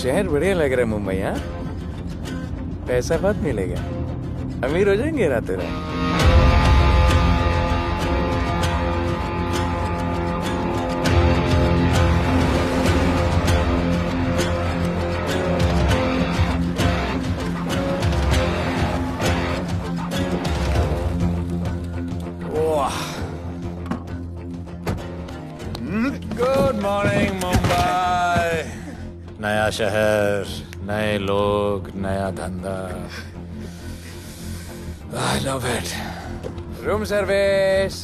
शहर बढ़िया लग रहा है मुंबई। हाँ, पैसा बहुत मिलेगा, अमीर हो जाएंगे रातों रात। Good morning Mumbai. नया शहर, नए लोग, नया धंधा। I love it. Room service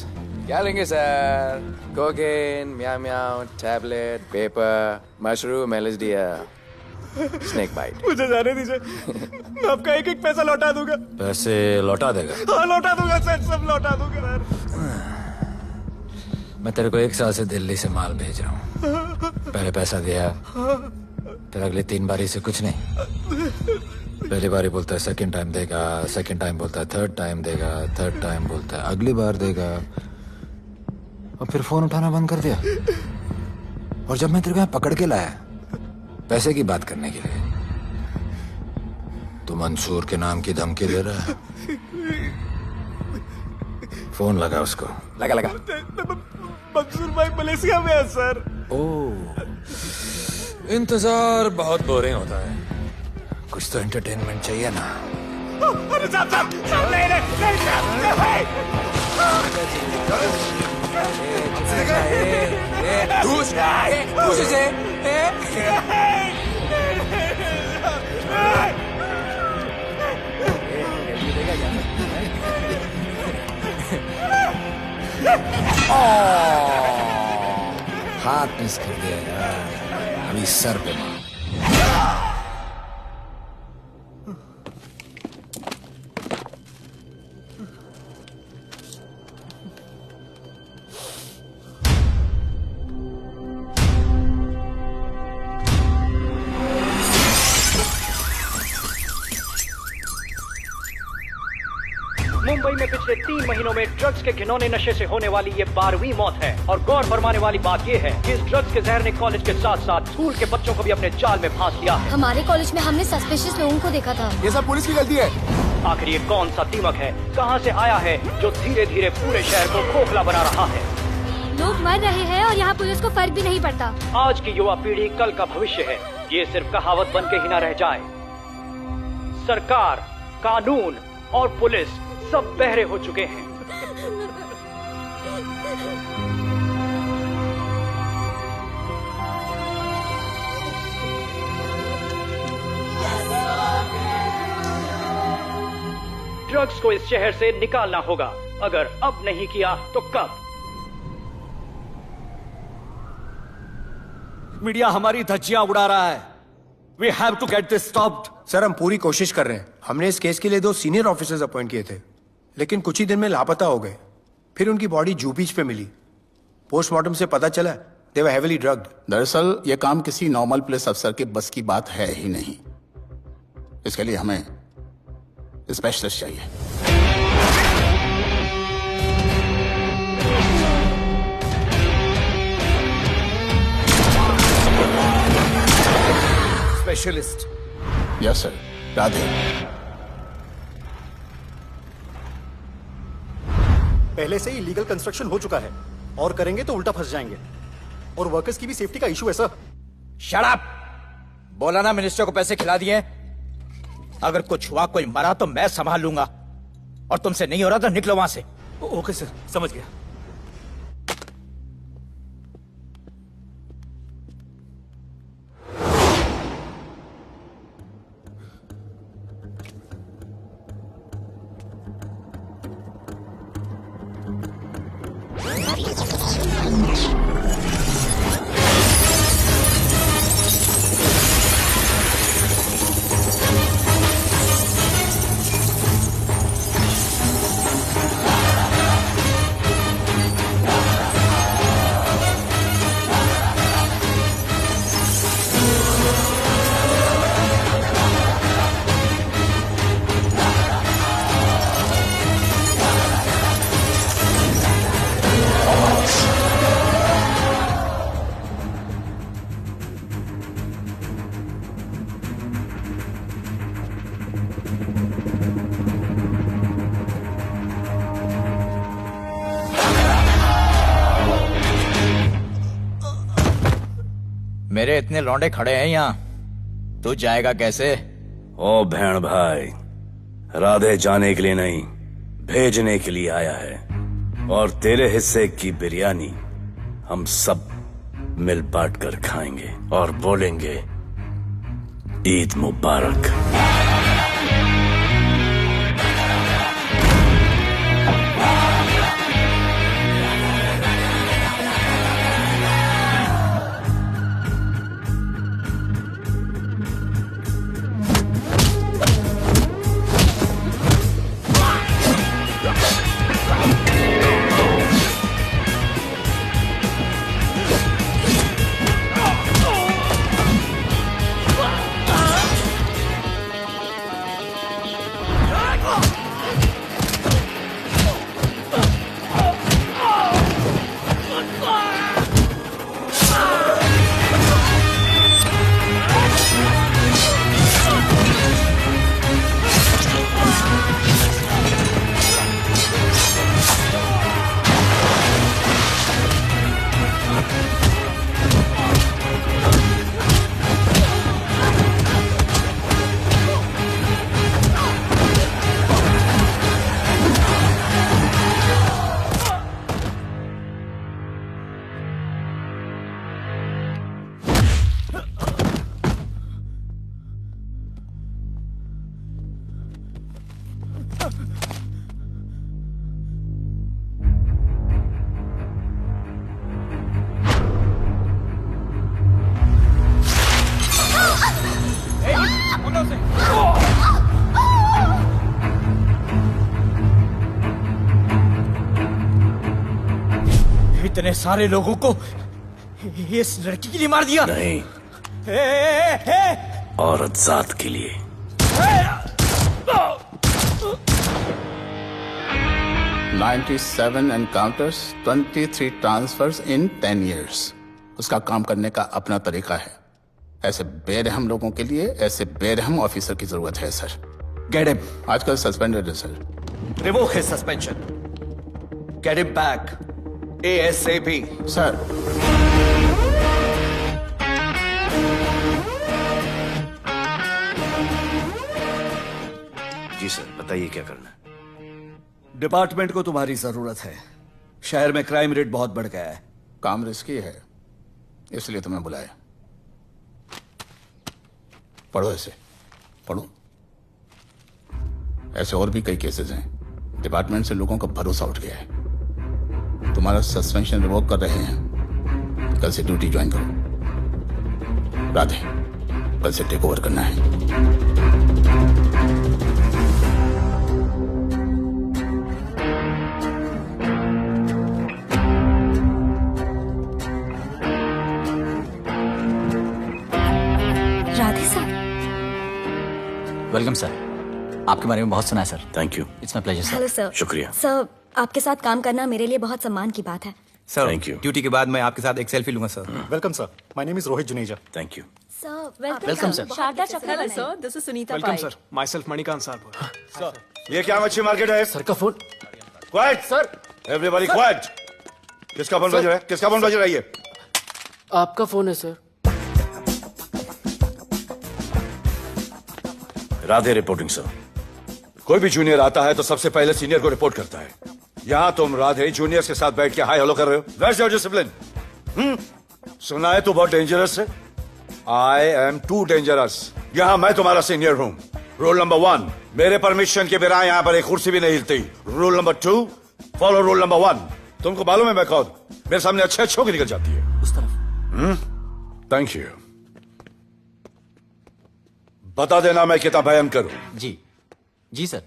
क्या लेंगे sir? Cocaine, meow meow, tablet, paper, mushroom, LSD, snake bite. मुझे जाने दीजिए, मैं आपका एक एक पैसा लौटा दूंगा। पैसे लौटा देगा? हाँ लौटा दूंगा सर, सब लौटा दूंगा सर। मैं तेरे को 1 साल से दिल्ली से माल भेज रहा हूँ। पहले पैसा दिया, फिर अगले 3 बारी से कुछ नहीं। पहली बारी बोलता है सेकंड टाइम देगा, सेकंड टाइम बोलता है थर्ड टाइम देगा, थर्ड टाइम बोलता है अगली बार देगा, और फिर फोन उठाना बंद कर दिया। और जब मैं तेरे को यहाँ पकड़ के लाया पैसे की बात करने के लिए, तो मंसूर के नाम की धमकी दे रहा है। फोन लगा उसको। लगा लगा। मंसूर भाई मलेशिया में है सर। ओह, इंतजार बहुत बोरिंग होता है, कुछ तो एंटरटेनमेंट चाहिए ना। अरे साहब साहब साहब नहीं नहीं साहब भाई। हाथ मिस कर दिया यार, अभी सर पे मार। मुंबई में पिछले 3 महीनों में ड्रग्स के घिनौने नशे से होने वाली ये 12वीं मौत है। और गौर फरमाने वाली बात ये है कि इस ड्रग्स के जहर ने कॉलेज के साथ साथ स्कूल के बच्चों को भी अपने जाल में फांस लिया है। हमारे कॉलेज में हमने सस्पिशियस लोगों को देखा था। ये सब पुलिस की गलती है। आखिर ये कौन सा दीमक है, कहां से आया है, जो धीरे धीरे पूरे शहर को खोखला बना रहा है? लोग मर रहे हैं और यहाँ पुलिस को फर्क भी नहीं पड़ता। आज की युवा पीढ़ी कल का भविष्य है, ये सिर्फ कहावत बन के ही न रह जाए। सरकार, कानून और पुलिस सब बहरे हो चुके हैं। ड्रग्स को इस शहर से निकालना होगा। अगर अब नहीं किया तो कब? मीडिया हमारी धज्जियां उड़ा रहा है। We have to get this stopped. Sir हम पूरी कोशिश कर रहे हैं। हमने इस केस के लिए 2 सीनियर ऑफिसर्स अपॉइंट किए थे, लेकिन कुछ ही दिन में लापता हो गए। फिर उनकी बॉडी जू बीच पे मिली। पोस्टमार्टम से पता चला दे वर हेवीली ड्रग्ड। दरअसल यह काम किसी नॉर्मल पुलिस अफसर के बस की बात है ही नहीं। इसके लिए हमें स्पेशलिस्ट चाहिए। स्पेशलिस्ट? Yes sir. राधे। पहले से ही लीगल कंस्ट्रक्शन हो चुका है, और करेंगे तो उल्टा फंस जाएंगे। और वर्कर्स की भी सेफ्टी का इशू है सर। Shut up! बोला ना मिनिस्टर को पैसे खिला दिए। अगर कुछ हुआ, कोई मरा तो मैं संभाल लूंगा, और तुमसे नहीं हो रहा तो निकलो वहां से। ओके सर, समझ गया। मेरे इतने लौंडे खड़े हैं यहाँ, तू जाएगा कैसे? ओ बहन भाई, राधे जाने के लिए नहीं, भेजने के लिए आया है। और तेरे हिस्से की बिरयानी हम सब मिल बांट कर खाएंगे और बोलेंगे ईद मुबारक। इतने सारे लोगों को इस लड़की के लिए मार दिया? नहीं, औरत जात के लिए। $97 encounters, 23 transfers in 10 years. उसका काम करने का अपना तरीका है। ऐसे बेरहम लोगों के लिए ऐसे बेरहम ऑफिसर की जरूरत है सर। Get him. आजकल सस्पेंडेड है sir. Revoke his suspension. Get him back. ASAP. Sir ji sir, बताइए क्या करना है। डिपार्टमेंट को तुम्हारी जरूरत है। शहर में क्राइम रेट बहुत बढ़ गया है। काम रिस्की है, इसलिए तुम्हें बुलाया। पढ़ो इसे, पढ़ो। ऐसे और भी कई केसेस हैं। डिपार्टमेंट से लोगों का भरोसा उठ गया है। तुम्हारा सस्पेंशन रिवोक कर रहे हैं। कल से ड्यूटी ज्वाइन करो। राधे, कल से टेक ओवर करना है। राधे सर। Welcome sir. आपके बारे में बहुत सुना है sir. Thank you. It's my pleasure sir. Hello sir. शुक्रिया। सर, आपके साथ काम करना मेरे लिए बहुत सम्मान की बात है। Sir, Thank you. ड्यूटी के बाद मैं आपके साथ एक सेल्फी लूंगा sir. Welcome sir, my name is Rohit Juneja. Thank you. Sir, welcome sir. Sharda Chakravarti sir, this is Sunita welcome sir, myself Manikant साहब। ये क्या मच्छी मार्केट है? सर का phone. Quiet sir, everybody quiet. किसका फोन बज रहा है? किसका फोन बज रहा है? ये आपका फोन है सर। Radhe reporting sir. कोई भी जूनियर आता है तो सबसे पहले सीनियर को रिपोर्ट करता है। यहाँ तुम राधे जूनियर्स के साथ बैठ के हाई हेलो कर रहे हो। Where's your discipline? सुना है तू बहुत डेंजरस है। I am too dangerous. यहाँ मैं तुम्हारा सीनियर हूँ। रूल नंबर 1, मेरे परमिशन के बिना यहाँ पर एक कुर्सी भी नहीं हिलती। Rule number 2, follow rule number 1। तुमको मालूम है मैं कौन? मेरे सामने अच्छे अच्छे होकर निकल जाती है। उस तरफ। Thank you. बता देना मैं कितना भयंकर हूं। जी जी सर।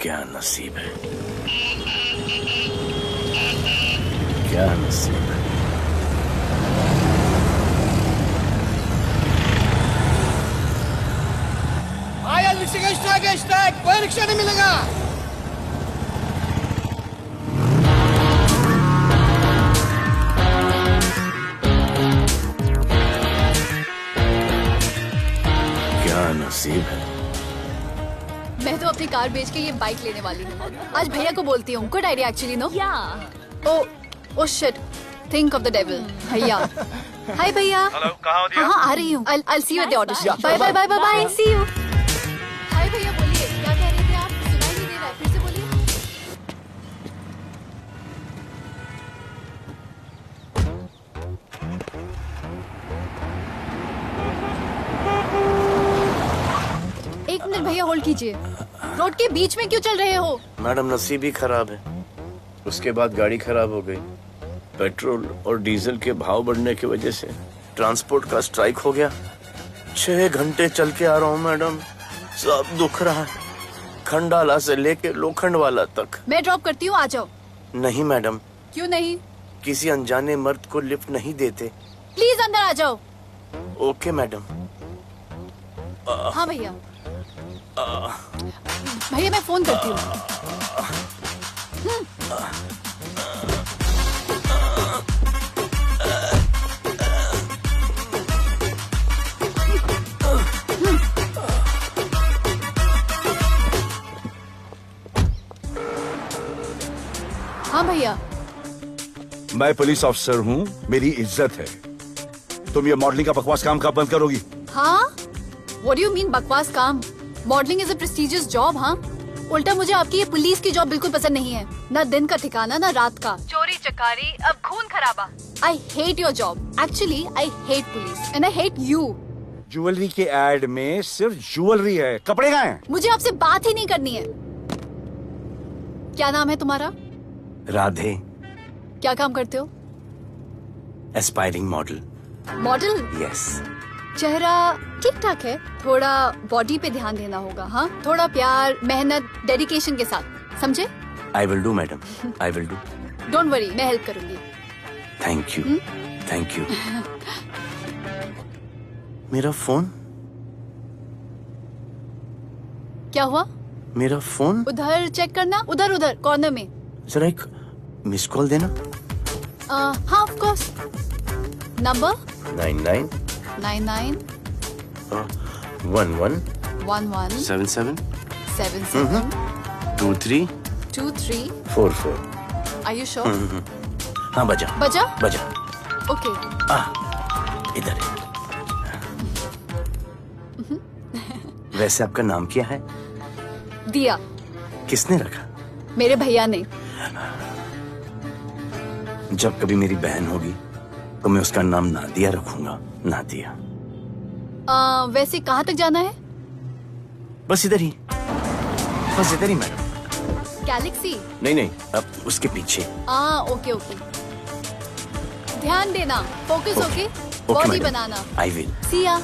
क्या नसीब है, क्या नसीब है। कोई रिक्शा नहीं मिलेगा। क्या नसीब है, अपनी कार बेच के ये बाइक लेने वाली हूँ। आज भैया को बोलती हूँ। Good idea actually no. Oh shit, think of the devil. भैया हाय भैया। हेलो, कहाँ हो दिया? हाँ आ रही हूँ। I'll see you at the auto shop. Bye bye bye bye, see you। Hi भैया बोलिए, क्या कह रहे थे आप? सुनाई नहीं दे रहा है, फिर से बोलिए। एक मिनट भैया होल्ड कीजिए। रोड के बीच में क्यों चल रहे हो? मैडम नसीब ही खराब है, उसके बाद गाड़ी खराब हो गई। पेट्रोल और डीजल के भाव बढ़ने की वजह से ट्रांसपोर्ट का स्ट्राइक हो गया। 6 घंटे चल के आ रहा हूँ मैडम, सब दुख रहा है, खंडाला से लेके लोखंड वाला तक। मैं ड्रॉप करती हूँ, आ जाओ। नहीं मैडम। क्यों नहीं? किसी अनजाने मर्द को लिफ्ट नहीं देते। प्लीज अंदर आ जाओ। Okay madam. हाँ भैया। भैया मैं फोन करती हूँ। हाँ भैया। मैं पुलिस ऑफिसर हूँ, मेरी इज्जत है। तुम ये मॉडलिंग का बकवास काम कब बंद करोगी? हाँ? What do you mean बकवास काम? Modelling is a prestigious job. हाँ, उल्टा मुझे आपकी ये पुलिस की जॉब बिल्कुल पसंद नहीं है। ना दिन का ठिकाना, ना रात का। चोरी चकारी, अब खून खराबा। I hate your job. Actually, I hate police and I hate you. Jewellery के एड में सिर्फ ज्वेलरी है, कपड़े कहाँ हैं? मुझे आपसे बात ही नहीं करनी है। क्या नाम है तुम्हारा? राधे। क्या काम करते हो? Aspiring model. मॉडल? यस। चेहरा ठीक ठाक है, थोड़ा बॉडी पे ध्यान देना होगा। हाँ, थोड़ा प्यार, मेहनत, डेडिकेशन के साथ, समझे? I will do madam, I will do. Don't worry, मैं हेल्प करूंगी। Thank you, thank you. मेरा फोन? क्या हुआ? मेरा फोन? उधर चेक करना, उधर उधर कॉर्नर में। जरा एक मिस कॉल देना। हाँ of course. Number 99 99 11 11 77 77 23 23 44। Are you sure? हाँ बजा बजा? बजा। ओके। इधर है। वैसे आपका नाम क्या है? दिया। किसने रखा? मेरे भैया ने। जब कभी मेरी बहन होगी तो मैं उसका नाम नादिया रखूंगा। नादिया। वैसे कहाँ तक जाना है? बस इधर ही, बस इधर ही मैडम। गैलेक्सी? नहीं नहीं, अब उसके पीछे। Okay okay. ध्यान देना, फोकस ओके। बॉडी बनाना। I will. See ya.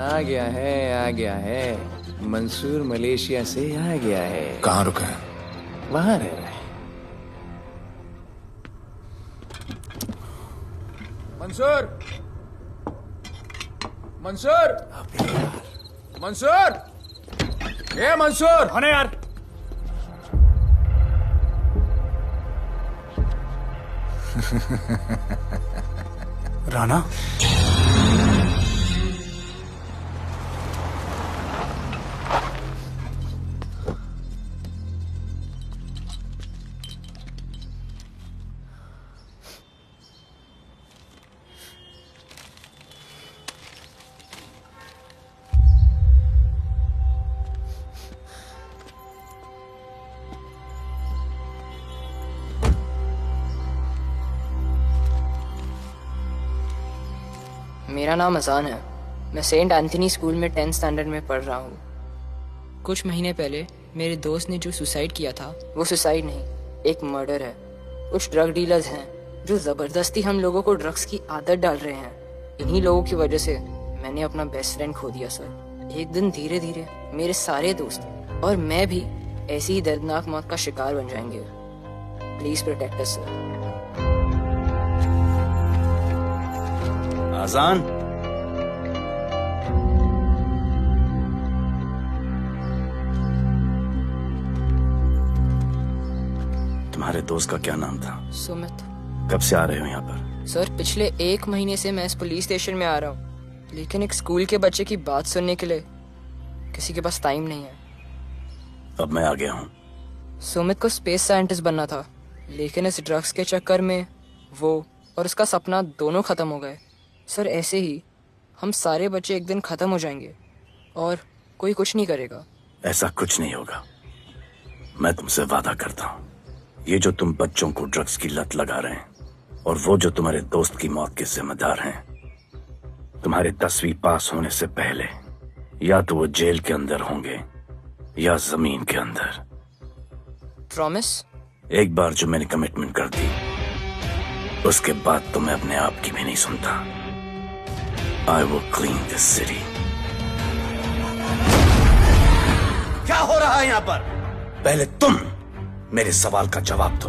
आ गया है। मंसूर मलेशिया से आ गया है। कहाँ रुका है? वहां रह रहा है। मंसूर, मंसूर, मंसूर, ए मंसूर। होने यार। राणा, मेरा नाम अजान है। मैं सेंट एंथनी स्कूल में 10th स्टैंडर्ड में पढ़ रहा हूँ। कुछ महीने पहले मेरे दोस्त ने जो सुसाइड किया था, वो सुसाइड नहीं, एक मर्डर है। कुछ ड्रग डीलर्स हैं जो जबरदस्ती हम लोगों को ड्रग्स की आदत डाल रहे हैं। इन्हीं लोगों की वजह से मैंने अपना बेस्ट फ्रेंड खो दिया सर। एक दिन धीरे धीरे मेरे सारे दोस्त और मैं भी ऐसी ही दर्दनाक मौत का शिकार बन जाएंगे। Please protect us sir. Azaan, तुम्हारे दोस्त का क्या नाम था? सुमित। कब से आ रहे हो यहाँ पर? सर पिछले 1 महीने से मैं इस पुलिस स्टेशन में आ रहा हूँ, लेकिन एक स्कूल के बच्चे की बात सुनने के लिए किसी के पास टाइम नहीं है। अब मैं आ गया हूँ। सुमित को स्पेस साइंटिस्ट बनना था, लेकिन इस ड्रग्स के चक्कर में वो और उसका सपना दोनों खत्म हो गए। सर ऐसे ही हम सारे बच्चे एक दिन खत्म हो जाएंगे और कोई कुछ नहीं करेगा। ऐसा कुछ नहीं होगा, मैं तुमसे वादा करता हूँ। ये जो तुम बच्चों को ड्रग्स की लत लगा रहे हैं और वो जो तुम्हारे दोस्त की मौत के जिम्मेदार हैं, तुम्हारे 10वीं पास होने से पहले या तो वो जेल के अंदर होंगे या जमीन के अंदर। प्रॉमिस? एक बार जो मैंने कमिटमेंट कर दी, उसके बाद तो मैं अपने आप की भी नहीं सुनता। I will clean this city. क्या हो रहा है यहाँ पर? पहले तुम मेरे सवाल का जवाब दो।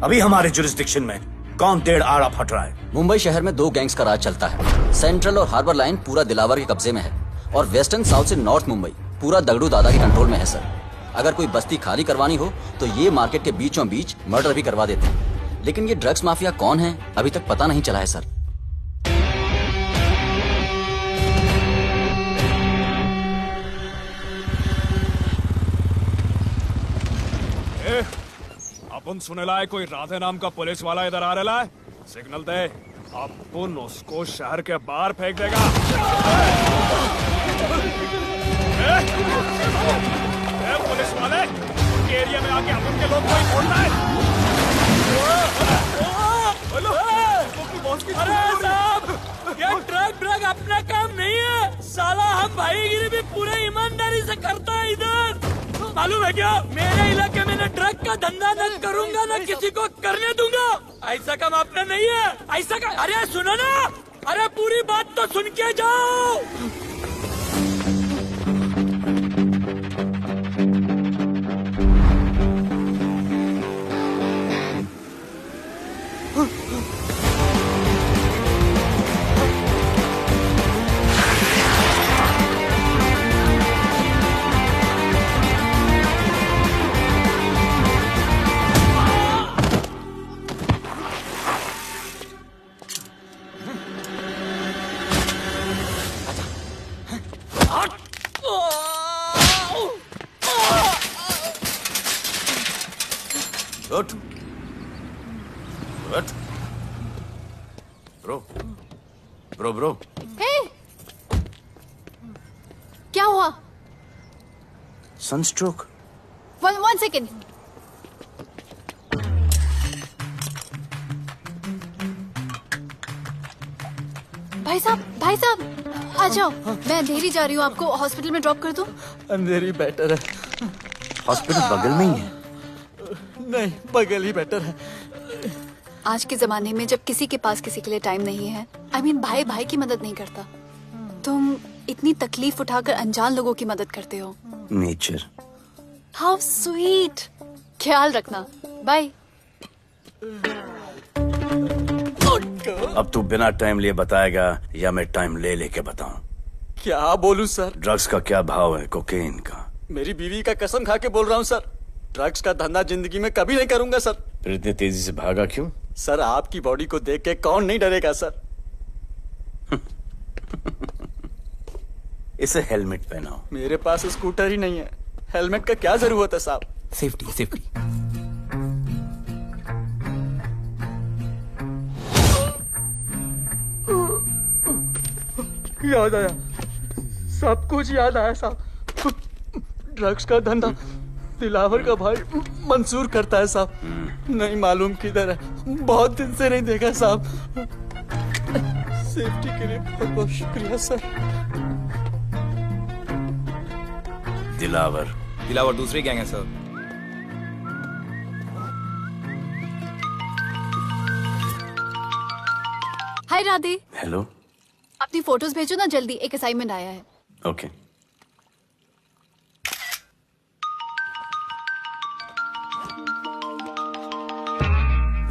अभी हमारे जुरिस्डिक्शन में कौन डेढ़ आड़ा फट रहा है? मुंबई शहर में 2 गैंग्स का राज चलता है। सेंट्रल और हार्बर लाइन पूरा दिलावर के कब्जे में है और वेस्टर्न साउथ से नॉर्थ मुंबई पूरा दगड़ू दादा के कंट्रोल में है सर। अगर कोई बस्ती खाली करवानी हो तो ये मार्केट के बीचों बीच मर्डर भी करवा देते हैं। लेकिन ये ड्रग्स माफिया कौन है अभी तक पता नहीं चला है सर। अपन सुनेला है कोई राधे नाम का पुलिस वाला इधर आ रहा है। सिग्नल दे, अपन उसको शहर के बाहर फेंक देगा। पुलिस वाले एरिया में आके अपन के लोग कोई बोलना है। अरे साहब, ये ड्रग अपना काम नहीं है साला। हम भाईगिरी भी पूरे ईमानदारी से करता है इधर। मालूम है क्या, मेरे इलाके में न ड्रग का धंधा न करूंगा न किसी को करने दूंगा। ऐसा काम अपना नहीं है। ऐसा का, अरे सुनो ना, अरे पूरी बात तो सुन के जाओ। Good. Good. Bro. Hey! क्या हुआ? Sunstroke. One second. भाई साहब, आ जाओ। मैं अंधेरी जा रही हूँ, आपको हॉस्पिटल में ड्रॉप कर दूँ? अंधेरी बेटर है। हॉस्पिटल बगल में ही है। नहीं, बगल ही बेटर है। आज के जमाने में जब किसी के पास किसी के लिए टाइम नहीं है, भाई की मदद नहीं करता, तुम इतनी तकलीफ उठाकर अनजान लोगों की मदद करते हो। नेचर। How sweet. ख्याल रखना। बाय। अब तू बिना टाइम लिए बताएगा या मैं टाइम ले लेके बताऊं? क्या बोलूं सर? ड्रग्स का क्या भाव है कोकेन का? मेरी बीवी का कसम खा के बोल रहा हूँ सर, ड्रग्स का धंधा जिंदगी में कभी नहीं करूंगा सर। फिर इतनी तेजी से भागा क्यों? सर आपकी बॉडी को देख के कौन नहीं डरेगा सर। इसे हेलमेट पहनाओ। मेरे पास स्कूटर ही नहीं है, हेलमेट का क्या जरूरत है साहब? सेफ्टी। याद आया, सब कुछ याद आया साहब। ड्रग्स का धंधा दिलावर का भाई मंसूर करता है साहब। नहीं मालूम किधर है, बहुत दिन से नहीं देखा साहब। सेफ्टी के लिए बहुत बहुत शुक्रिया सर। दिलावर दूसरी गैंग है सर। हाय राधे। हेलो। अपनी फोटोज भेजो ना जल्दी, एक असाइनमेंट आया है। ओके।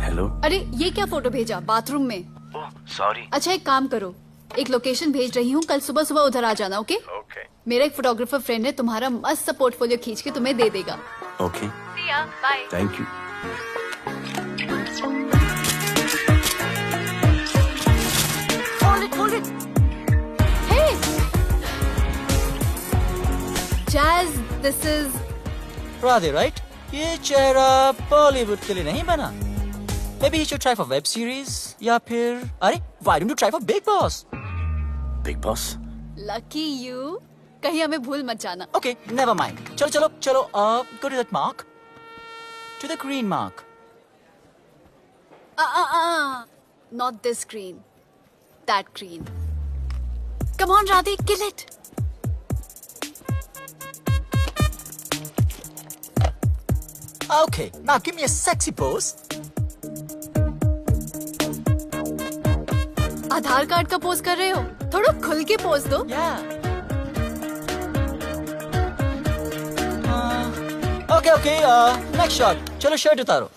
हेलो। अरे ये क्या फोटो भेजा बाथरूम में? सॉरी। अच्छा एक काम करो, एक लोकेशन भेज रही हूँ, कल सुबह सुबह उधर आ जाना। ओके? मेरा एक फोटोग्राफर फ्रेंड है, तुम्हारा मस्त सा पोर्टफोलियो खींच के तुम्हें दे देगा। Okay. Bye. Thank you. This is Radhe, right? ये चेहरा बॉलीवुड के लिए नहीं बना। Maybe you should try for web series या फिर अरे why don't you try for Big Boss? Big Boss? Lucky you, कहीं हमें भूल मत जाना। Okay, never mind. चलो चलो चलो, go to that mark, to the green mark. Not this green, that green. Come on, Radhe, kill it. Okay, now give me a sexy pose. Aadhaar card का pose कर रहे हो? थोड़ा खुल के पोज दो। Okay, next shot. चलो shirt उतारो।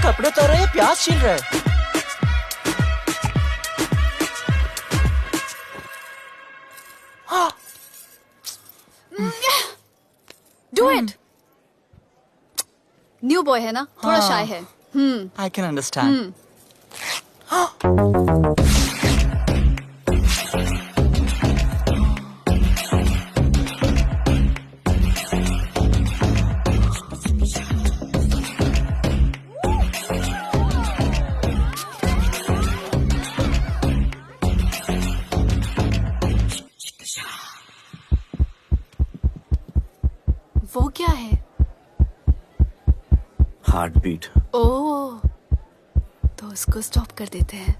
कपड़े उतार रहे हैं, प्याज छील रहे हैं। Do it. न्यू बॉय है ना, थोड़ा शाय है। I can understand. वो क्या है? Heart beat. ओह, तो उसको स्टॉप कर देते हैं।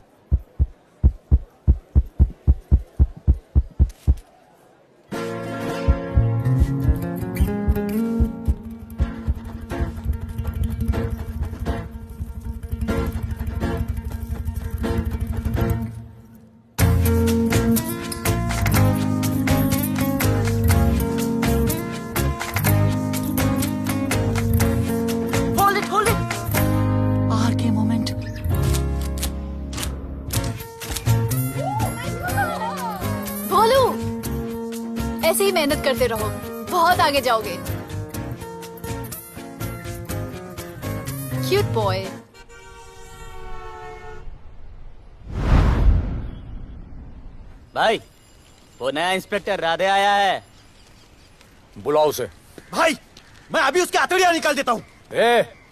ऐसे ही मेहनत करते रहो, बहुत आगे जाओगे। Cute boy. भाई, वो नया इंस्पेक्टर राधे आया है। बुलाओ उसे। भाई, मैं अभी उसकी हथेलियां निकाल देता हूँ।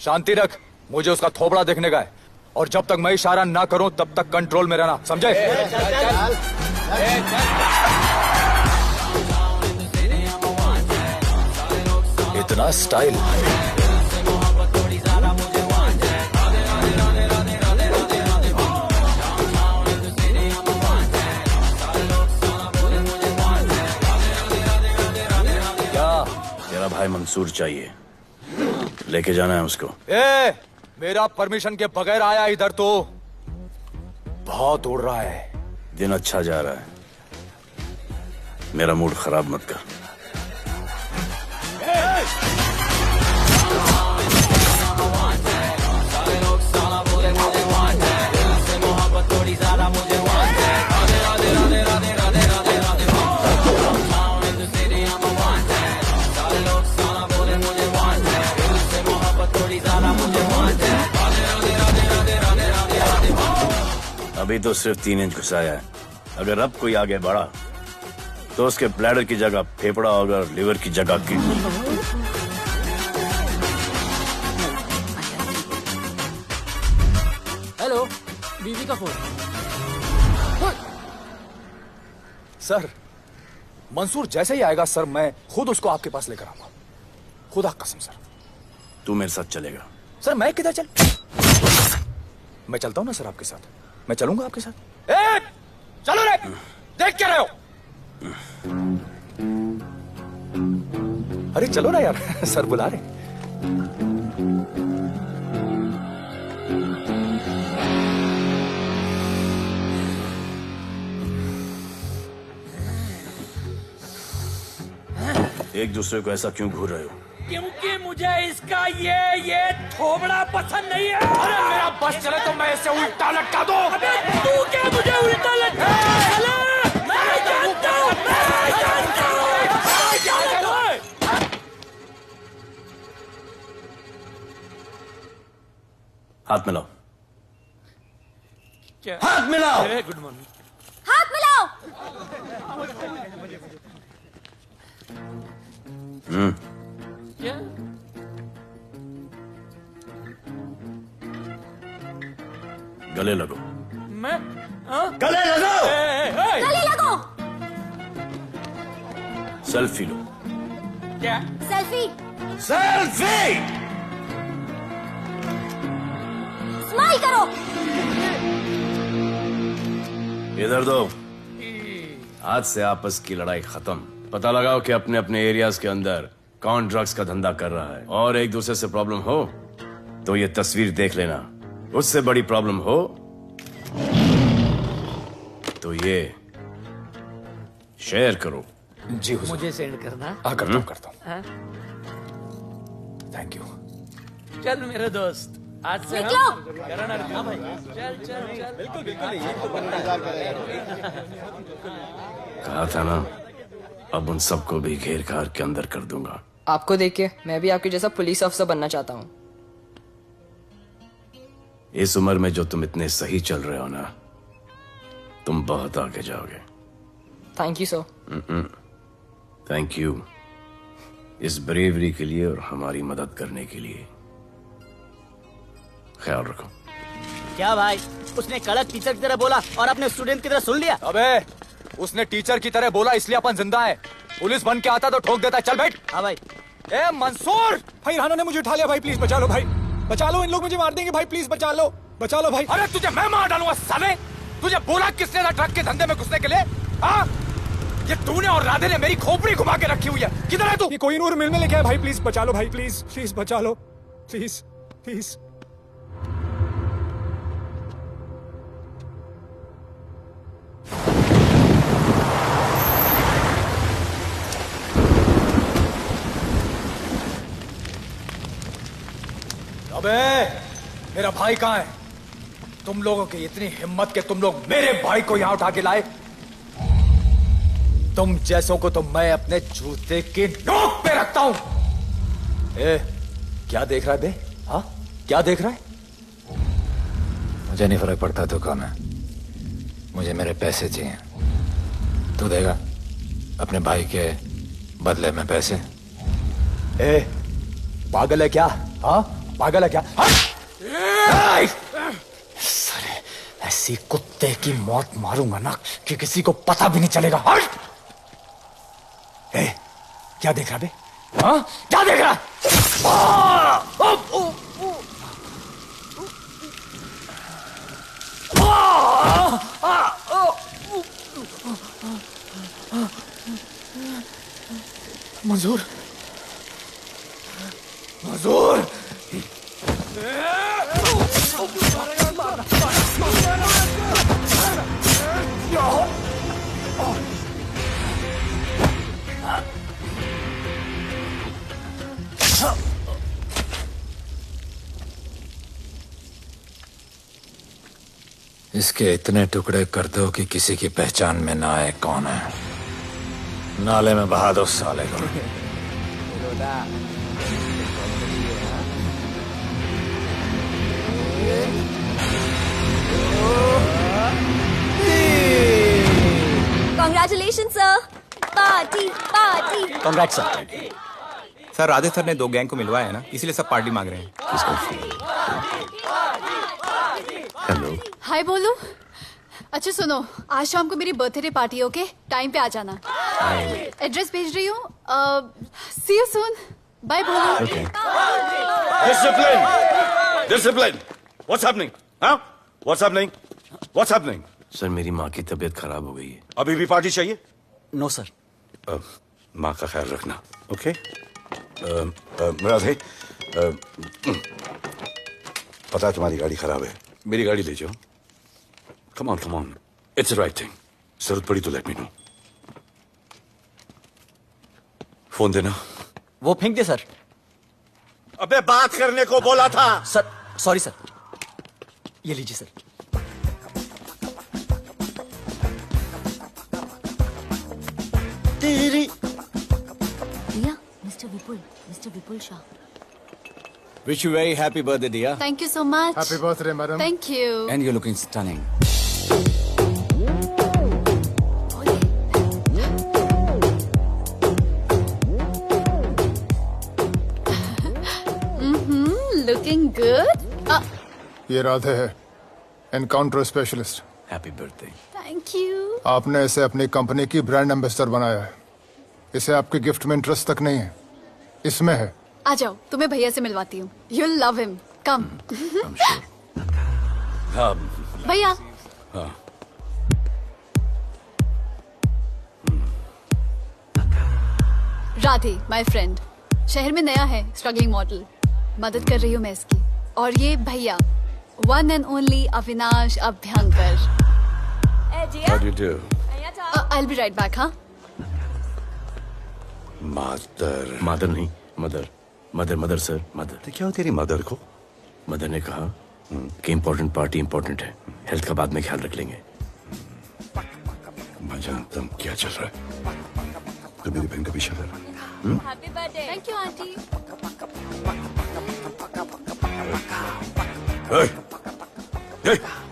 शांति रख, मुझे उसका थोबड़ा देखने का है, और जब तक मैं इशारा ना करूं तब तक कंट्रोल में रहना, समझे? इतना स्टाइल। तेरा भाई मंसूर चाहिए, लेके जाना है उसको। मेरा परमिशन के बगैर आया इधर तो। बहुत उड़ रहा है। दिन अच्छा जा रहा है, मेरा मूड खराब मत कर। अभी तो सिर्फ 3 इंच घुसाया है, अगर अब कोई आगे बढ़ा तो उसके ब्लैडर की जगह फेफड़ा होगा और लिवर की जगह किडनी। हेलो, बीवी का फोन। सर, मंसूर जैसे ही आएगा सर, मैं खुद उसको आपके पास लेकर आऊंगा, खुदा कसम सर। तू मेरे साथ चलेगा? सर मैं किधर चल? मैं चलता हूं ना सर आपके साथ, मैं चलूंगा आपके साथ। चलो रे, देख क्या रहे हो? अरे चलो ना यार, सर बुला रहे। एक दूसरे को ऐसा क्यों घूर रहे हो? क्योंकि मुझे इसका ये थोबड़ा पसंद नहीं है। अरे मेरा बस चले तो मैं इसे उल्टा लटका दूं। अबे तू क्या मुझे उल्टा लटका? हाथ मिलाओ। क्या? हाथ मिलाओ। Good morning. हाथ मिलाओ। क्या? गले लगो। मैं हाँ? गले लगो। गले लगो। सेल्फी लो। क्या? सेल्फी। सेल्फी। स्माइल करो। इधर दो। आज से आपस की लड़ाई खत्म। पता लगाओ कि अपने अपने एरियाज के अंदर कौन ड्रग्स का धंधा कर रहा है, और एक दूसरे से प्रॉब्लम हो तो ये तस्वीर देख लेना। उससे बड़ी प्रॉब्लम हो तो ये शेयर करो। जी हुजूर। मुझे सेंड करना। करता हूँ। हाँ? Thank you. चल मेरे दोस्त, आज से निकलो। हम करण अर्जुन भाई। चल चल चल। बिल्कुल बिल्कुल। कहा था ना, अब उन सबको भी घेर घार के अंदर कर दूंगा। आपको देख के मैं भी आपके जैसा पुलिस ऑफिसर बनना चाहता हूँ। इस उम्र में जो तुम इतने सही चल रहे हो ना, तुम बहुत आगे जाओगे। Thank you sir. Thank you इस ब्रेवरी के लिए और हमारी मदद करने के लिए। ख्याल रखो। क्या भाई, उसने कड़क टीचर की तरह बोला और अपने स्टूडेंट की तरह सुन लिया। अबे उसने टीचर की तरह बोला इसलिए अपन जिंदा है। पुलिस बन के आता तो ठोक देता। चल बैठ। हाँ भाई। ए मंसूर, भाई राना ने मुझे उठा लिया भाई, प्लीज बचा लो भाई, बचा लो, इन लोग मुझे मार देंगे भाई, प्लीज बचा लो भाई। अरे तुझे मैं मार डालूंगा साले। तुझे बोला किसने था ट्रक के धंधे में घुसने के लिए? हाँ, ये तूने और राधे ने मेरी खोपड़ी घुमा के रखी हुई है। किधर है तू? ये कोई नूर मिल में लेके आया भाई, प्लीज बचा लो भाई, प्लीज प्लीज बचा लो, प्लीज प्लीज। अबे मेरा भाई कहाँ है? तुम लोगों की इतनी हिम्मत कि तुम लोग मेरे भाई को यहाँ उठा के लाए। तुम जैसों को तो मैं अपने जूते की नोक पे रखता हूं। ए, क्या देख रहा है बे? हाँ, क्या देख रहा है? मुझे नहीं फर्क पड़ता तू कौन है, मुझे मेरे पैसे चाहिए। तू देगा अपने भाई के बदले में पैसे? ए, पागल है क्या? हाँ, पागल है क्या? साले ऐसी कुत्ते की मौत मारूंगा ना कि किसी को पता भी नहीं चलेगा। ए, क्या देख रहा बे? हाँ, क्या देख रहा? मंजूर, मंजूर। इसके इतने टुकड़े कर दो कि किसी की पहचान में ना आए कौन है। नाले में बहा दो साले को। Congratulations, sir. Party party. Congrats sir. Sir Radhe sir ने 2 गैंग को मिलवाया है ना, इसीलिए सब पार्टी मांग रहे हैं। हेलो। हाय बोलू। अच्छा सुनो, आज शाम को मेरी बर्थडे पार्टी, ओके? टाइम पे आ जाना। एड्रेस भेज रही हूँ। सी यू सून। बाय बोलू। Discipline! Discipline! What's happening? Huh? What's happening? What's happening? Sir मेरी माँ की तबीयत खराब हो गई है। अभी भी पार्टी चाहिए? No sir. माँ का ख्याल रखना, ओके? राधे, पता है तुम्हारी गाड़ी खराब है, मेरी गाड़ी ले जाओ। Come on, it's right thing. जरूरत पड़ी तो लेट मी नो। फोन देना। वो फेंक दे सर। अबे बात करने को बोला था। Sir sorry sir. ये लीजिए sir. Riya, mister Vipul Shah. Wish you very happy birthday, dear. Thank you so much. Happy birthday, madam. Thank you. And you're looking stunning. Looking good. ये राधे है, encounter specialist. Happy birthday. Thank you. आपने इसे अपनी company की brand ambassador बनाया है। इसे आपके गिफ्ट में इंटरेस्ट तक नहीं है, इसमें है। आ जाओ, तुम्हें भैया से मिलवाती हूँ। You'll love him. Come. हाँ भैया। हाँ राधे, my friend. शहर में नया है, स्ट्रगलिंग मॉडल। मदद कर रही हूँ मैं इसकी। और ये भैया, one and only Avinash Abhyankar. How do you do? I'll be right back, हाँ? मदर नहीं, मदर सर, मदर। क्या हो तेरी मदर को? मदर ने कहा कि इम्पोर्टेंट पार्टी इम्पोर्टेंट है, हेल्थ का बाद में ख्याल रख लेंगे। मैं जानता हूँ क्या चल रहा है। तो मेरी बहन का पीछा कर रहा है। Happy birthday. Thank you, auntie.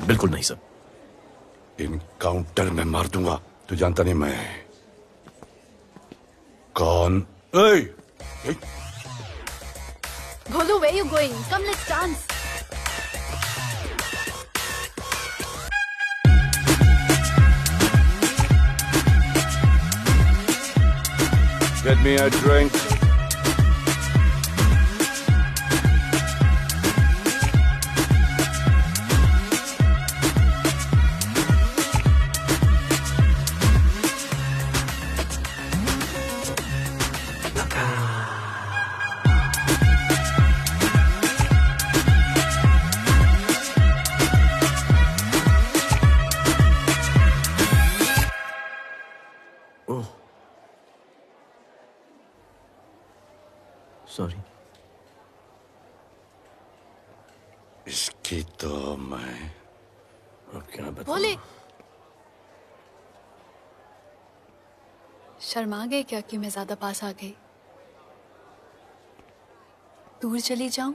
बिल्कुल नहीं सर। इनकाउंटर में मार दूंगा। तू जानता नहीं मैं कौन? Bholu, where you going? Come, let's dance. Get me a drink. Sorry. इसकी तो मैं अब क्या बताऊं? बोले। शर्मा गए क्या कि मैं ज्यादा पास आ गई? दूर चली जाऊं?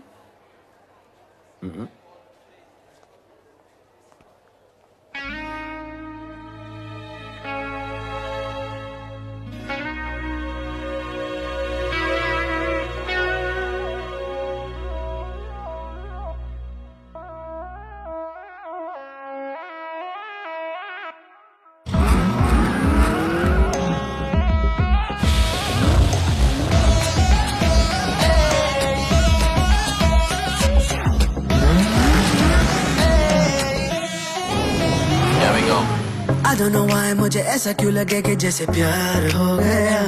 I don't know why मुझे ऐसा क्यों लगे कि जैसे प्यार हो गया।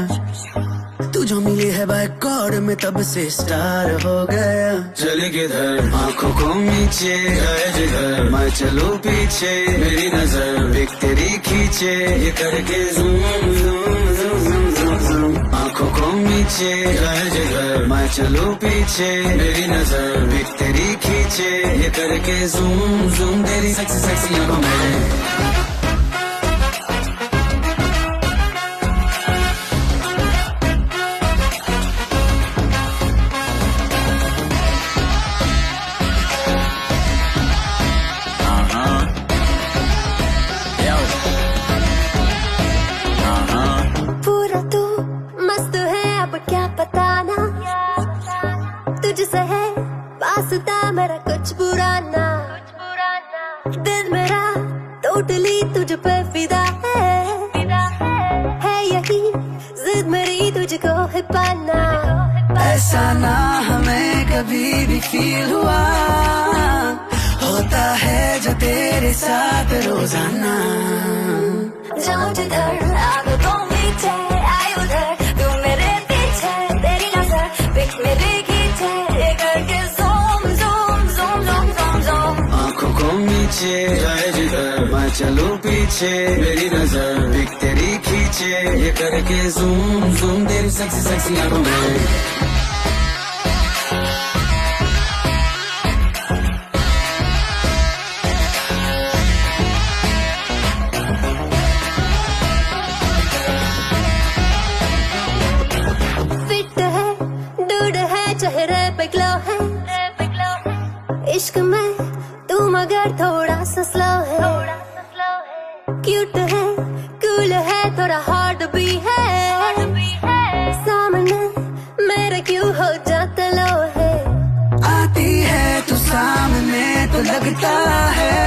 तू जो मिली है बाय गॉड में तब से स्टार हो गया। चले किधर आंखों को नीचे गए जिधर मैं चलूं पीछे मेरी नजर एक तेरी खींचे ये करके zoom zoom zoom zoom zoom. आंखों को नीचे गए जिधर मैं चलूं पीछे मेरी नजर एक तेरी खींचे ये करके ज़ूम ज़ूम तेरी सेक्सी सेक्सी आंखों में। मेरा कुछ बुरा ना दिल मेरा टोटली तुझ पे फिदा है यही जिद मेरी तुझको है पाना। ऐसा ना हमें कभी भी फील हुआ होता है जो तेरे साथ रोजाना। जाऊं जिधर आंखों मीठे आई उधर तू मेरे पीछे तेरी नजर पिक मेरी खींचे ये करके नीचे जाए जिधर मैं चलूं पीछे मेरी नजर एक तेरी खींचे ये करके ज़ूम ज़ूम तेरी सेक्सी सेक्सी आंखों में। फिट है डूड है चेहरे पे ग्लो है इश्क में तू मगर थोड़ा सा स्लो है, क्यूट है, कूल है, थोड़ा हॉट भी है, सामने मेरे क्यों हो जाता लो है। आती है तू सामने तो लगता है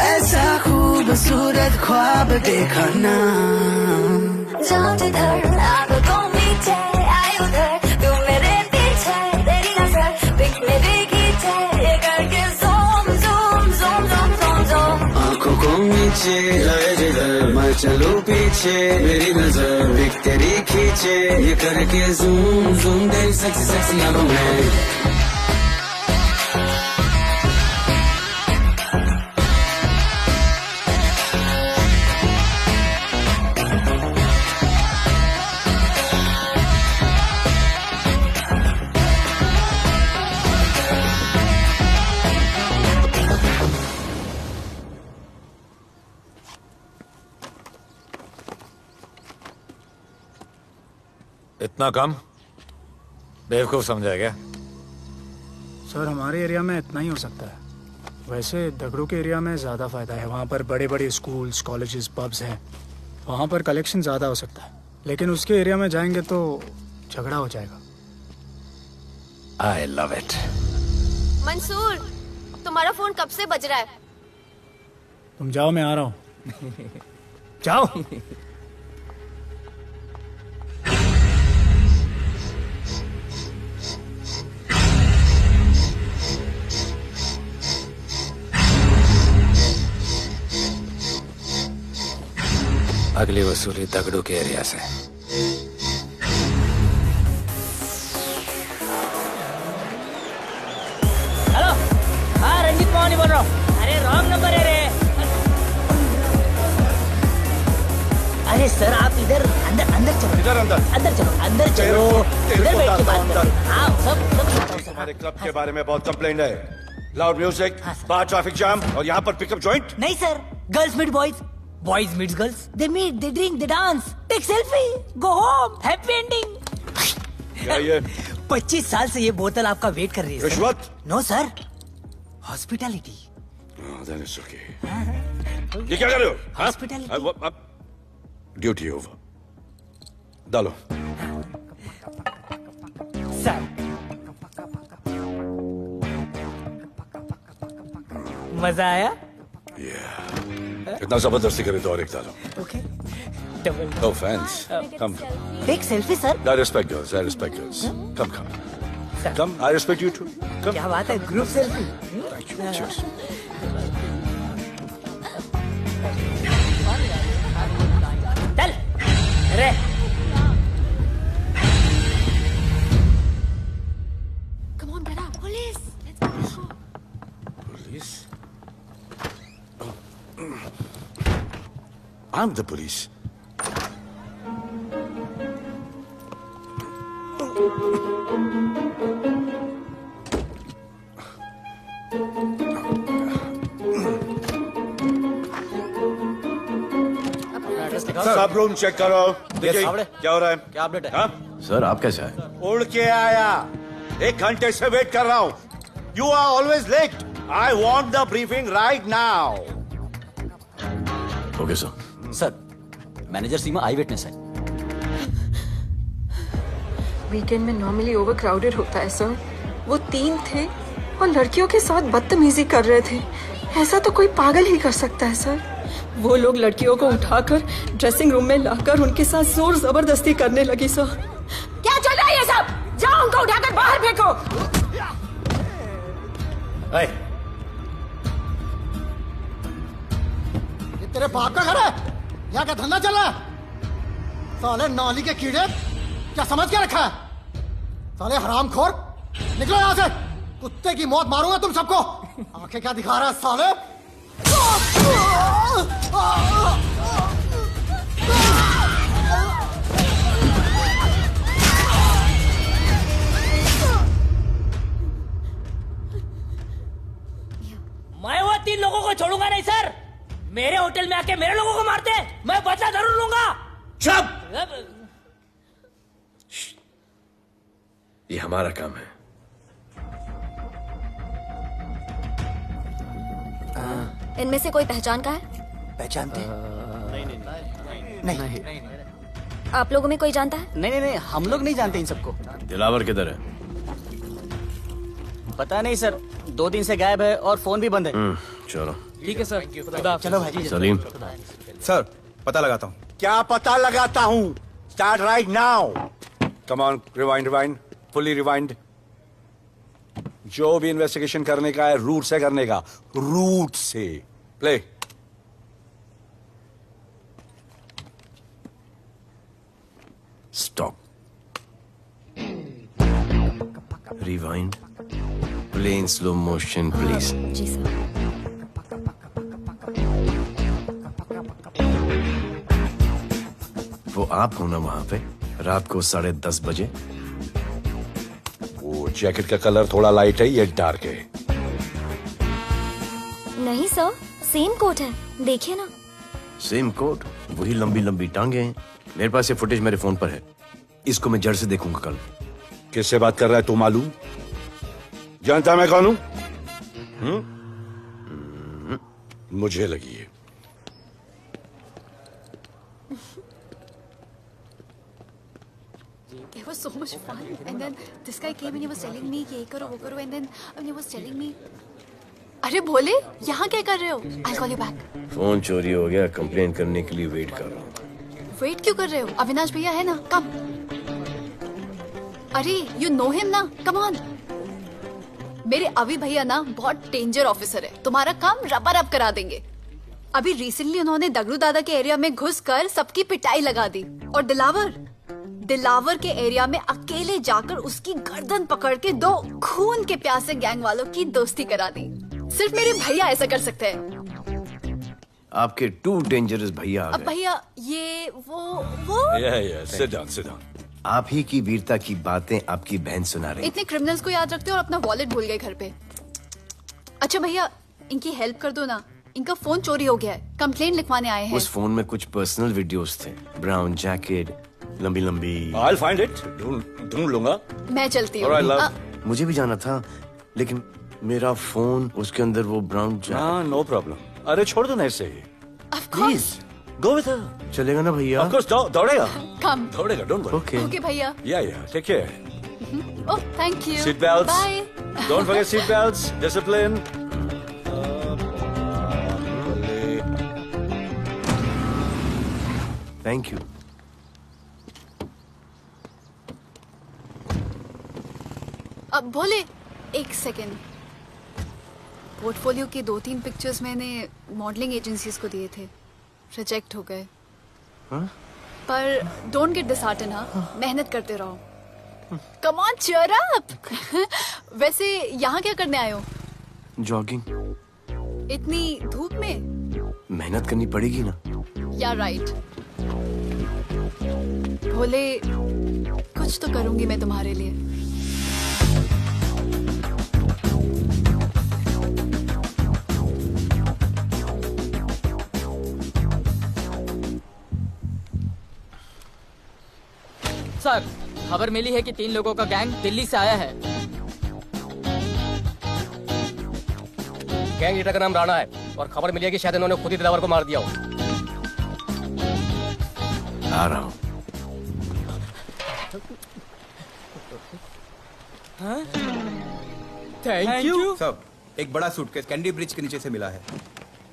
ऐसा खूबसूरत ख्वाब देखा ना। जाऊं जिधर आंखों को नीचे आई उधर, तू मेरे पीछे तेरी नजर पिक मेरी खींचे, ये करके zoom zoom zoom zoom zoom zoom. आंखों को नीचे आए जिधर मैं चलूं पीछे, मेरी नजर पिक तेरी खींचे, ये करके ज़ूम ज़ूम तेरी सेक्सी सेक्सी आंखों में। इतना कम बेवकूफ समझा क्या? सर हमारे एरिया में इतना ही हो सकता है, वैसे दगड़ू के एरिया में ज़्यादा फायदा है। वहाँ पर बड़े बड़े स्कूल्स, कॉलेजेस, पब्स हैं, वहाँ पर कलेक्शन ज़्यादा हो सकता है। लेकिन उसके एरिया में जाएंगे तो झगड़ा हो जाएगा। I love it. मंसूर, तुम्हारा फोन कब से बज रहा है? तुम जाओ, मैं आ रहा हूँ। जाओ। अगली वसूली दगड़ू के एरिया से। हेलो, हाँ रंजीत मोहन बोल रहा हूँ। अरे रॉन्ग नंबर है रे। अरे सर आप इधर अंदर अंदर चलो। इधर अंदर अंदर चलो, अंदर चलो, इधर बैठ के बात करो। हाँ सब तुम्हारे क्लब के बारे में बहुत कंप्लेंट है। लाउड म्यूजिक, बाहर ट्रैफिक जाम और यहाँ पर पिकअप जॉइंट। नहीं sir, girls meet boys, boys meets girls, they meet, they drink, they dance, take selfie, go home, happy ending। क्या ये? 25 साल से ये बोतल आपका वेट कर रही है। रिश्वत? No sir, hospitality. Then it's okay. ये क्या कर रहे हो? हॉस्पिटैलिटी। Duty over. डालो। सर मजा आया? इतना जबरदस्ती करे तो और एक डालो। Okay. Double. No offense. Come. Take selfie sir. I respect girls. I respect girls. Come. Come. I respect you too. Come. क्या बात है, group selfie. Thank you. Cheers. चल रे। Come on, get up. Police. Let's go. Police? I'm the police. सब room check करो। देखिए क्या हो रहा है? क्या अपडेट है? हाँ? सर आप कैसे आए? उड़ के आया। 1 घंटे से वेट कर रहा हूँ। You are always late. I want the briefing right now. Okay sir. Sir manager Seema I witness है। वीकेंड में नॉर्मली ओवर क्राउडेड होता है सर। वो 3 थे और लड़कियों के साथ बदतमीजी कर रहे थे। ऐसा तो कोई पागल ही कर सकता है सर। वो लोग लड़कियों को उठाकर ड्रेसिंग रूम में लाकर उनके साथ जोर जबरदस्ती करने लगी सर। क्या चल रहा है ये सब? जाओ उनको उठाकर बाहर फेंको। ये तेरे बाप का घर है? यहाँ क्या धंधा चल रहा है? साले नाली के कीड़े, क्या समझ के रखा है? साले हरामखोर, निकलो यहाँ से। कुत्ते की मौत मारूंगा तुम सबको। आंखें क्या दिखा रहा है साले? मैं वो 3 लोगों को छोड़ूंगा नहीं सर। मेरे होटल में आके मेरे लोगों को मारते, मैं बदला जरूर लूंगा। चुप! ये हमारा काम है। इनमें से कोई पहचान का है? पहचानते हैं? नहीं। आप लोगों में कोई जानता है? नहीं, हम लोग नहीं जानते इन सबको। दिलावर किधर है? पता नहीं सर, 2 दिन से गायब है और फोन भी बंद है। चलो ठीक है सर, चलो भाई। सलीम सर, पता लगाता हूँ। क्या पता लगाता हूँ? Start right now. Come on, rewind, fully rewind. जो भी इन्वेस्टिगेशन करने का है रूट से करने का, रूट से। Play. Stop. Rewind. Play in slow motion please. जी सर। वो आप हो ना वहां पे रात को 10:30 बजे? वो जैकेट का कलर थोड़ा लाइट है, ये डार्क है। नहीं सर, सेम कोट है, देखिए ना। सेम कोट, वही लंबी लंबी टांगे हैं। मेरे पास ये फुटेज मेरे फोन पर है, इसको मैं जड़ से देखूंगा कल। किससे बात कर रहा है तू? मालूम? जानता मैं कौन हूं? मुझे लगी है। It was so much fun, and then this guy came and he was telling me ये करो वो करो, and then he was telling me, अरे भोले यहाँ क्या कर रहे हो? I'll call you back. Phone चोरी हो गया, कंप्लेन करने के लिए वेट कर रहा हूँ। वेट क्यों कर रहे हो? अविनाश भैया है ना, कम। अरे you know him ना, come on. मेरे अभी भैया ना बहुत डेंजर ऑफिसर है, तुम्हारा काम रबर अप करा देंगे। अभी रिसेंटली उन्होंने दगड़ू दादा के एरिया में घुसकर सबकी पिटाई लगा दी, और दिलावर के एरिया में अकेले जाकर उसकी गर्दन पकड़ के 2 खून के प्यासे गैंग वालों की दोस्ती करा दी। सिर्फ मेरे भैया ऐसा कर सकते हैं। आपके 2 डेंजरस भैया आ अब गए। भैया ये वो सिट डाउन। आप ही की वीरता की बातें आपकी बहन सुना रही। इतने क्रिमिनल्स को याद रखते हो और अपना वॉलेट भूल गए घर पे। अच्छा भैया, इनकी हेल्प कर दो ना, इनका फोन चोरी हो गया है, कंप्लेंट लिखवाने आए हैं। उस फोन में कुछ पर्सनल वीडियोस थे, ब्राउन जैकेट, लंबी लंबी। I'll find it. ढूंढ लूंगा। मैं चलती हूँ। Alright, love. मुझे भी जाना था, लेकिन मेरा फोन, उसके अंदर वो ब्राउन जैकेट। No problem. अरे छोड़ दो ना इसे। Please go with her. चलेगा ना भैया? Of course, दौड़ेगा। कम। दौड़ेगा, डोंट वरी। ओके भैया। Yeah, take care. Oh thank you. Seat belts. Bye. Don't forget seat belts. Discipline. Thank you. अब भोले एक सेकेंड, पोर्टफोलियो के 2-3 पिक्चर्स मैंने मॉडलिंग एजेंसीज को दिए थे, रिजेक्ट हो गए। पर डोंट गेट डिसहार्टन, हाँ, मेहनत करते रहो। Come on cheer up. वैसे यहाँ क्या करने आए हो? जॉगिंग। इतनी धूप में? मेहनत करनी पड़ेगी ना। या राइट। भोले कुछ तो करूंगी मैं तुम्हारे लिए। सर, खबर मिली है कि 3 लोगों का गैंग दिल्ली से आया है। गैंग लीडर का नाम राणा है और खबर मिली है कि शायद इन्होंने खुद ही दिलावर को मार दिया हो। आ रहा हूँ। Thank you. सब एक बड़ा सूटकेस कैंडी ब्रिज के नीचे से मिला है।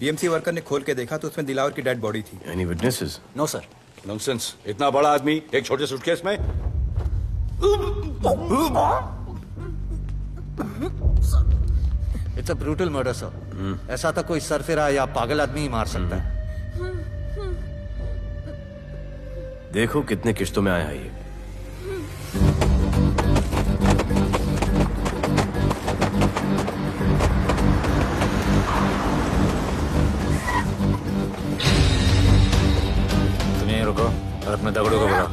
बीएमसी वर्कर ने खोल के देखा तो उसमें दिलावर की डेड बॉडी थी। Any witnesses? No sir. Nonsense. इतना बड़ा आदमी एक छोटे सूटकेस में? It's a brutal murder sir. ऐसा तो कोई सरफिरा या पागल आदमी ही मार सकता है। देखो कितने किश्तों में आया है ये। रुको और अपने दगड़ों को बुलाओ,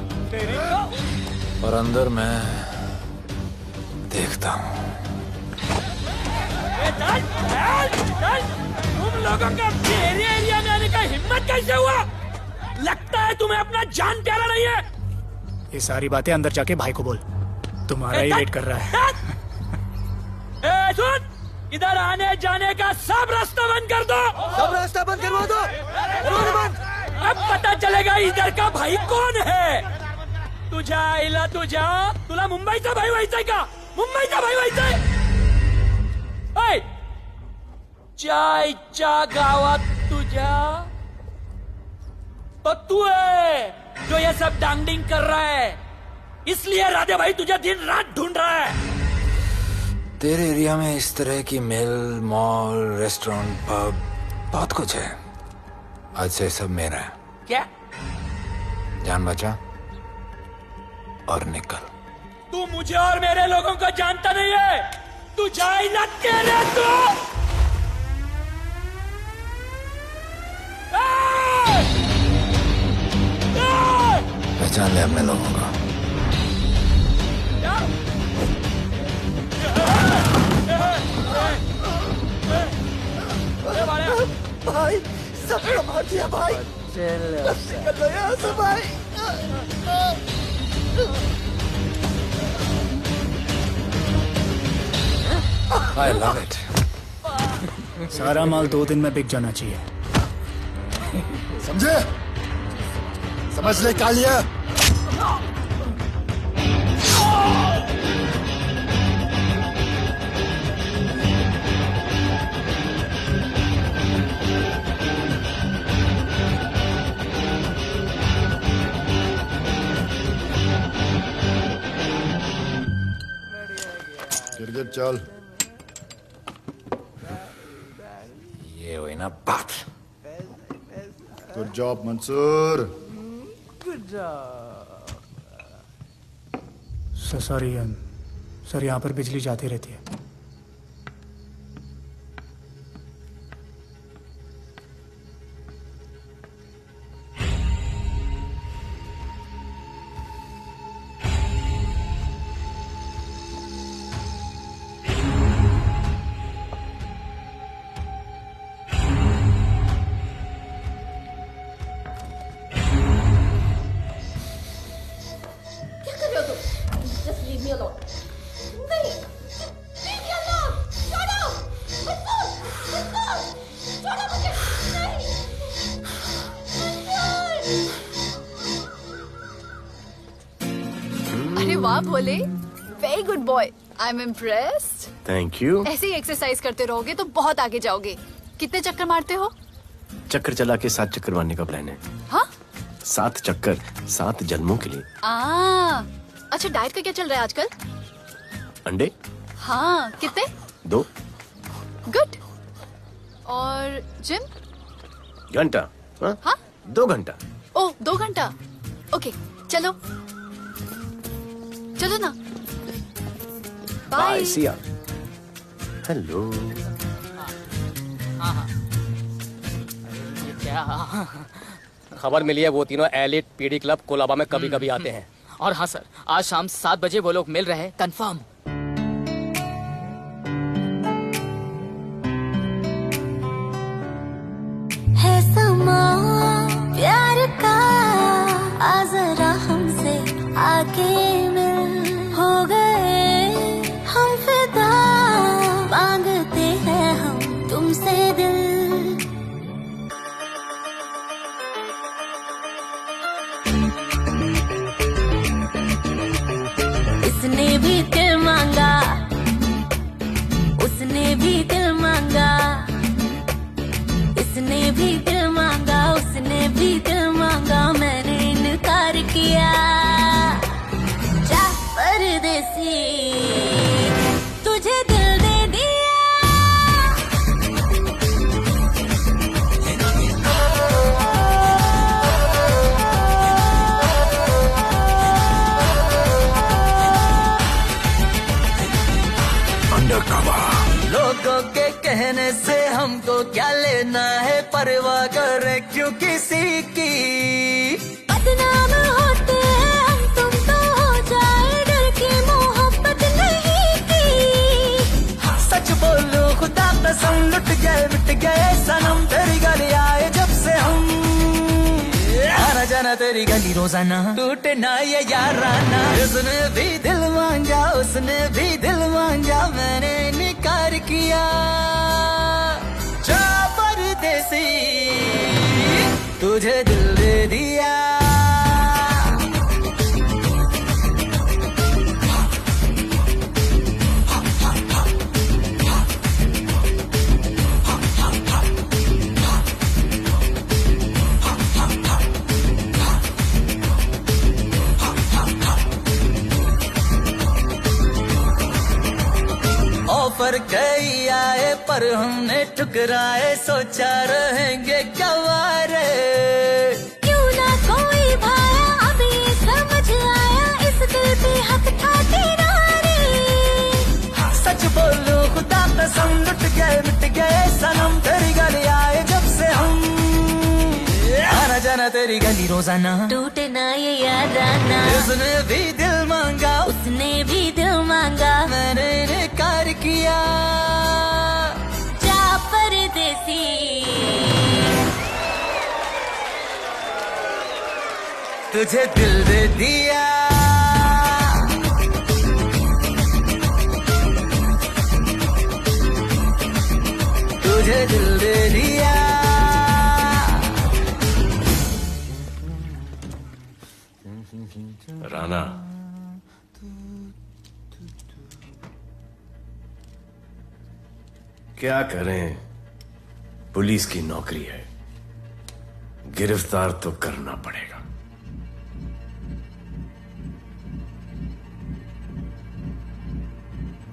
और अंदर मैं देखता हूँ। तुम लोगों का मेरे एरिया में आने का हिम्मत कैसे हुआ? लगता है तुम्हें अपना जान प्यारा नहीं है। ये सारी बातें अंदर जाके भाई को बोल, तुम्हारा ही वेट कर रहा है। सुन, इधर आने जाने का सब रास्ता बंद कर दो। सब रास्ता बंद करवा दो। अब पता चलेगा इधर का भाई कौन है। तुझा इला तुझा तुला मुंबईचा भाई व्हायचाय का? मुंबईचा भाई व्हायचाय? ऐ, चायच्या गावात तुझ्या तो तू है जो ये सब डांगडिंग कर रहा है, इसलिए राधे भाई तुझे दिन रात ढूंढ रहा है। तेरे एरिया में इस तरह की मिल, मॉल, रेस्टोरेंट, पब बहुत कुछ है। आज से सब मेरा है। क्या? जान बचा और निकल। तू मुझे और मेरे लोगों को जानता नहीं है। तू जाए ना तेरे तू। पहचान ले अपने लोगों को। भाई सबको मार दिया भाई। निकल लो यहाँ से भाई। I love it. सारा माल 2 दिन में बिक जाना चाहिए। समझे? समझ ले कालिया। गिरगिट चल। ये हुई ना बात। Good job Mansoor. Sorry sir, यहाँ पर बिजली जाती रहती है। अरे वाह Bhole, very good boy, I am impressed. Thank you. ऐसे ही एक्सरसाइज करते रहोगे तो बहुत आगे जाओगे। कितने चक्कर मारते हो? चक्कर चला के 7 चक्कर मारने का प्लान है। हाँ? 7 चक्कर 7 जन्मों के लिए। अच्छा, डाइट का क्या चल रहा है आजकल? अंडे? हाँ, कितने? 2 गुड। और जिम? घंटा। हाँ? 2 घंटा। ओह, 2 घंटा। ओके, चलो चलो ना। बाय, सी या। हेलो। क्या? खबर मिली है वो तीनों एलिट पीडी क्लब कोलाबा में कभी कभी आते हैं। और हाँ सर, आज शाम 7 बजे वो लोग मिल रहे हैं, कंफर्म। है समा प्यार का, आ जरा हमसे आके मिल। हो गए हम फिदा, मांगते हैं हम तुमसे दिल। इसने भी दिल मांगा, उसने भी दिल मांगा, इसने भी दिल मांगा, उसने भी दिल मांगा, मैंने इनकार किया। जा परदेसी, तुझे दिल दे दिया। लोगों के कहने से हमको क्या लेना है, परवाह करे क्यों किसी की। बदनाम होते हैं हम, तुम तो हो जाए डर की मोहब्बत नहीं की। सच बोलो खुदा कसम, लुट गए मिट गए सनम, तेरी गली आए जब से हम। आना जाना तेरी गली रोजाना, टूटे ना ये याराना। उसने भी दिल मांगा, उसने भी दिल मांगा, मैंने इनकार किया जा परदेसी, तुझे दिल दे दिया। ऑफर कई आए पर हमने ठुकराए, सोचा रहेंगे क्या वारे। क्यों ना कोई भाया, अब ये समझ आया, इस दिल पे हक था तेरा रे। सच बोलो खुदा कसम, लुट गए मिट गए सनम, तेरी गली आए जब से हम, आना जाना तेरी गली रोजाना, टूटे ना ये यादाना। उसने भी दिल मांगा, उसने भी दिल मांगा, मैंने इनकार किया जा परदेसी। तुझे दिल दे दिया। तुझे दिल दे दिया। राणा, क्या करें, पुलिस की नौकरी है, गिरफ्तार तो करना पड़ेगा।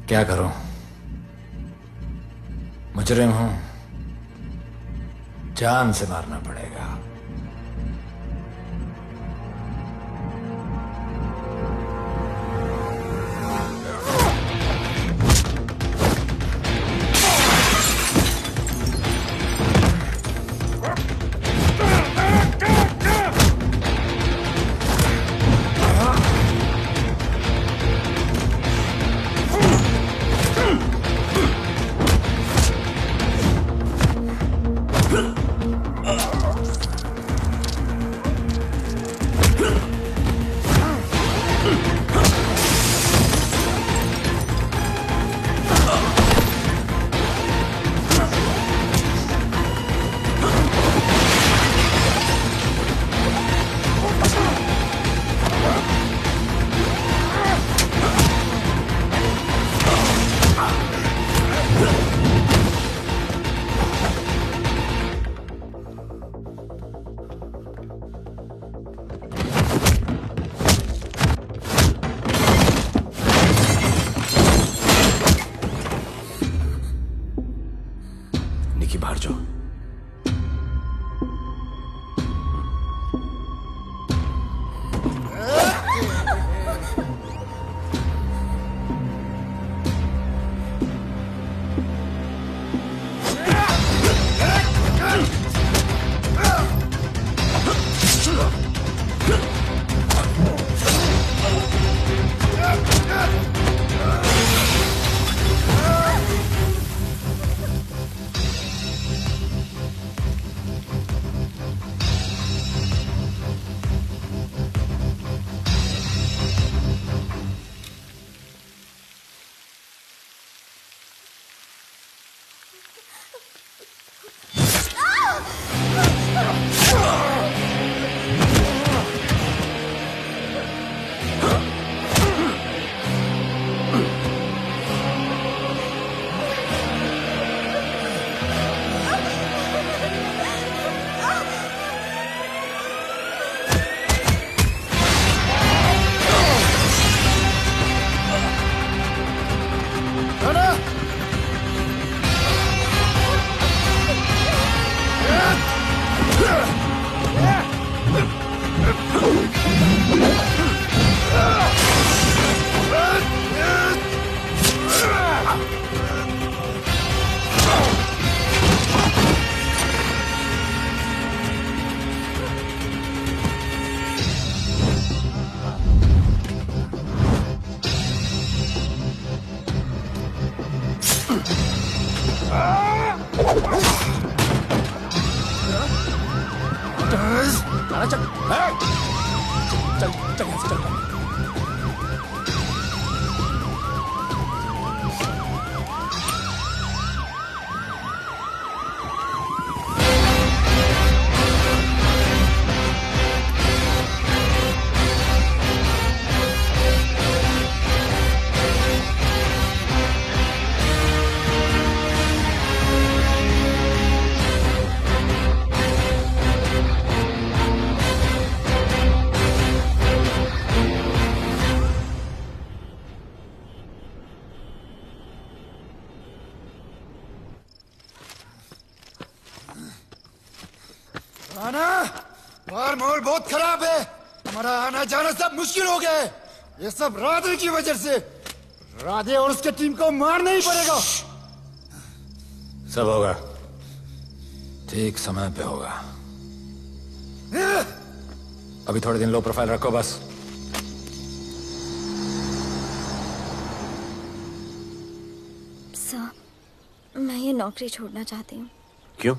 क्या करूं, मुजरिम हूं, जान से मारना पड़ेगा। निकी बाहर जाओ। आना बाहर माहौल बहुत खराब है, हमारा आना जाना सब मुश्किल हो गया है। ये सब राधे की वजह से। राधे और उसके टीम को मारना ही पड़ेगा। सब होगा, ठीक समय पे होगा। अभी थोड़े दिन लो प्रोफाइल रखो बस। सर, मैं ये नौकरी छोड़ना चाहती हूँ। क्यों?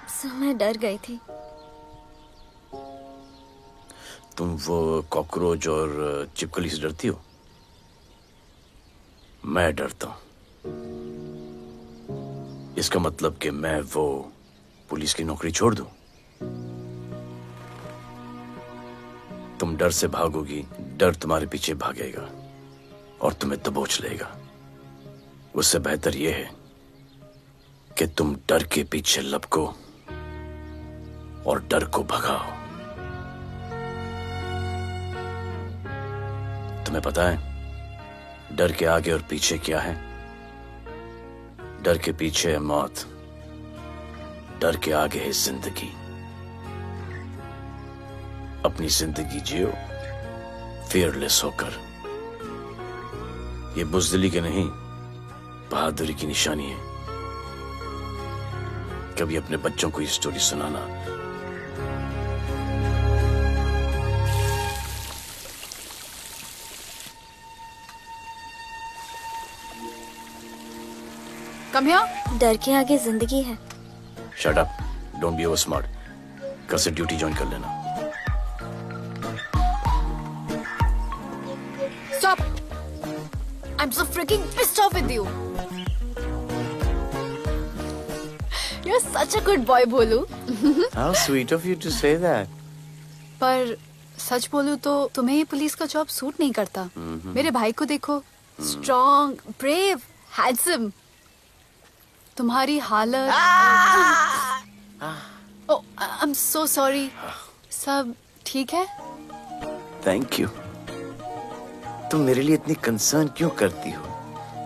सर, मैं डर गई थी। तुम वो कॉकरोच और चिपकली से डरती हो? मैं डरता हूं। इसका मतलब कि मैं वो पुलिस की नौकरी छोड़ दूं? तुम डर से भागोगी, डर तुम्हारे पीछे भागेगा और तुम्हें दबोच लेगा। उससे बेहतर यह है कि तुम डर के पीछे लपको और डर को भगाओ। तुम्हें पता है डर के आगे और पीछे क्या है? डर के पीछे है मौत, डर के आगे है जिंदगी। अपनी जिंदगी जियो फियरलेस होकर। ये बुज़दिली के नहीं, बहादुरी की निशानी है। कभी अपने बच्चों को ये स्टोरी सुनाना। Come here. डर के आगे जिंदगी है। Shut up, don't be over smart. कल से ड्यूटी ज्वाइन कर लेना। Stop! I'm so freaking pissed off with you. You're such a good boy, बोलू। How sweet of you to say that. पर सच बोलूं तो तुम्हें ये पुलिस का जॉब सूट नहीं करता। मेरे भाई को देखो, स्ट्रॉन्ग, ब्रेव, हैंडसम। तुम्हारी हालत। ओह, आई एम सो सॉरी। सब ठीक है? Thank you. तुम मेरे लिए इतनी कंसर्न क्यों करती हो?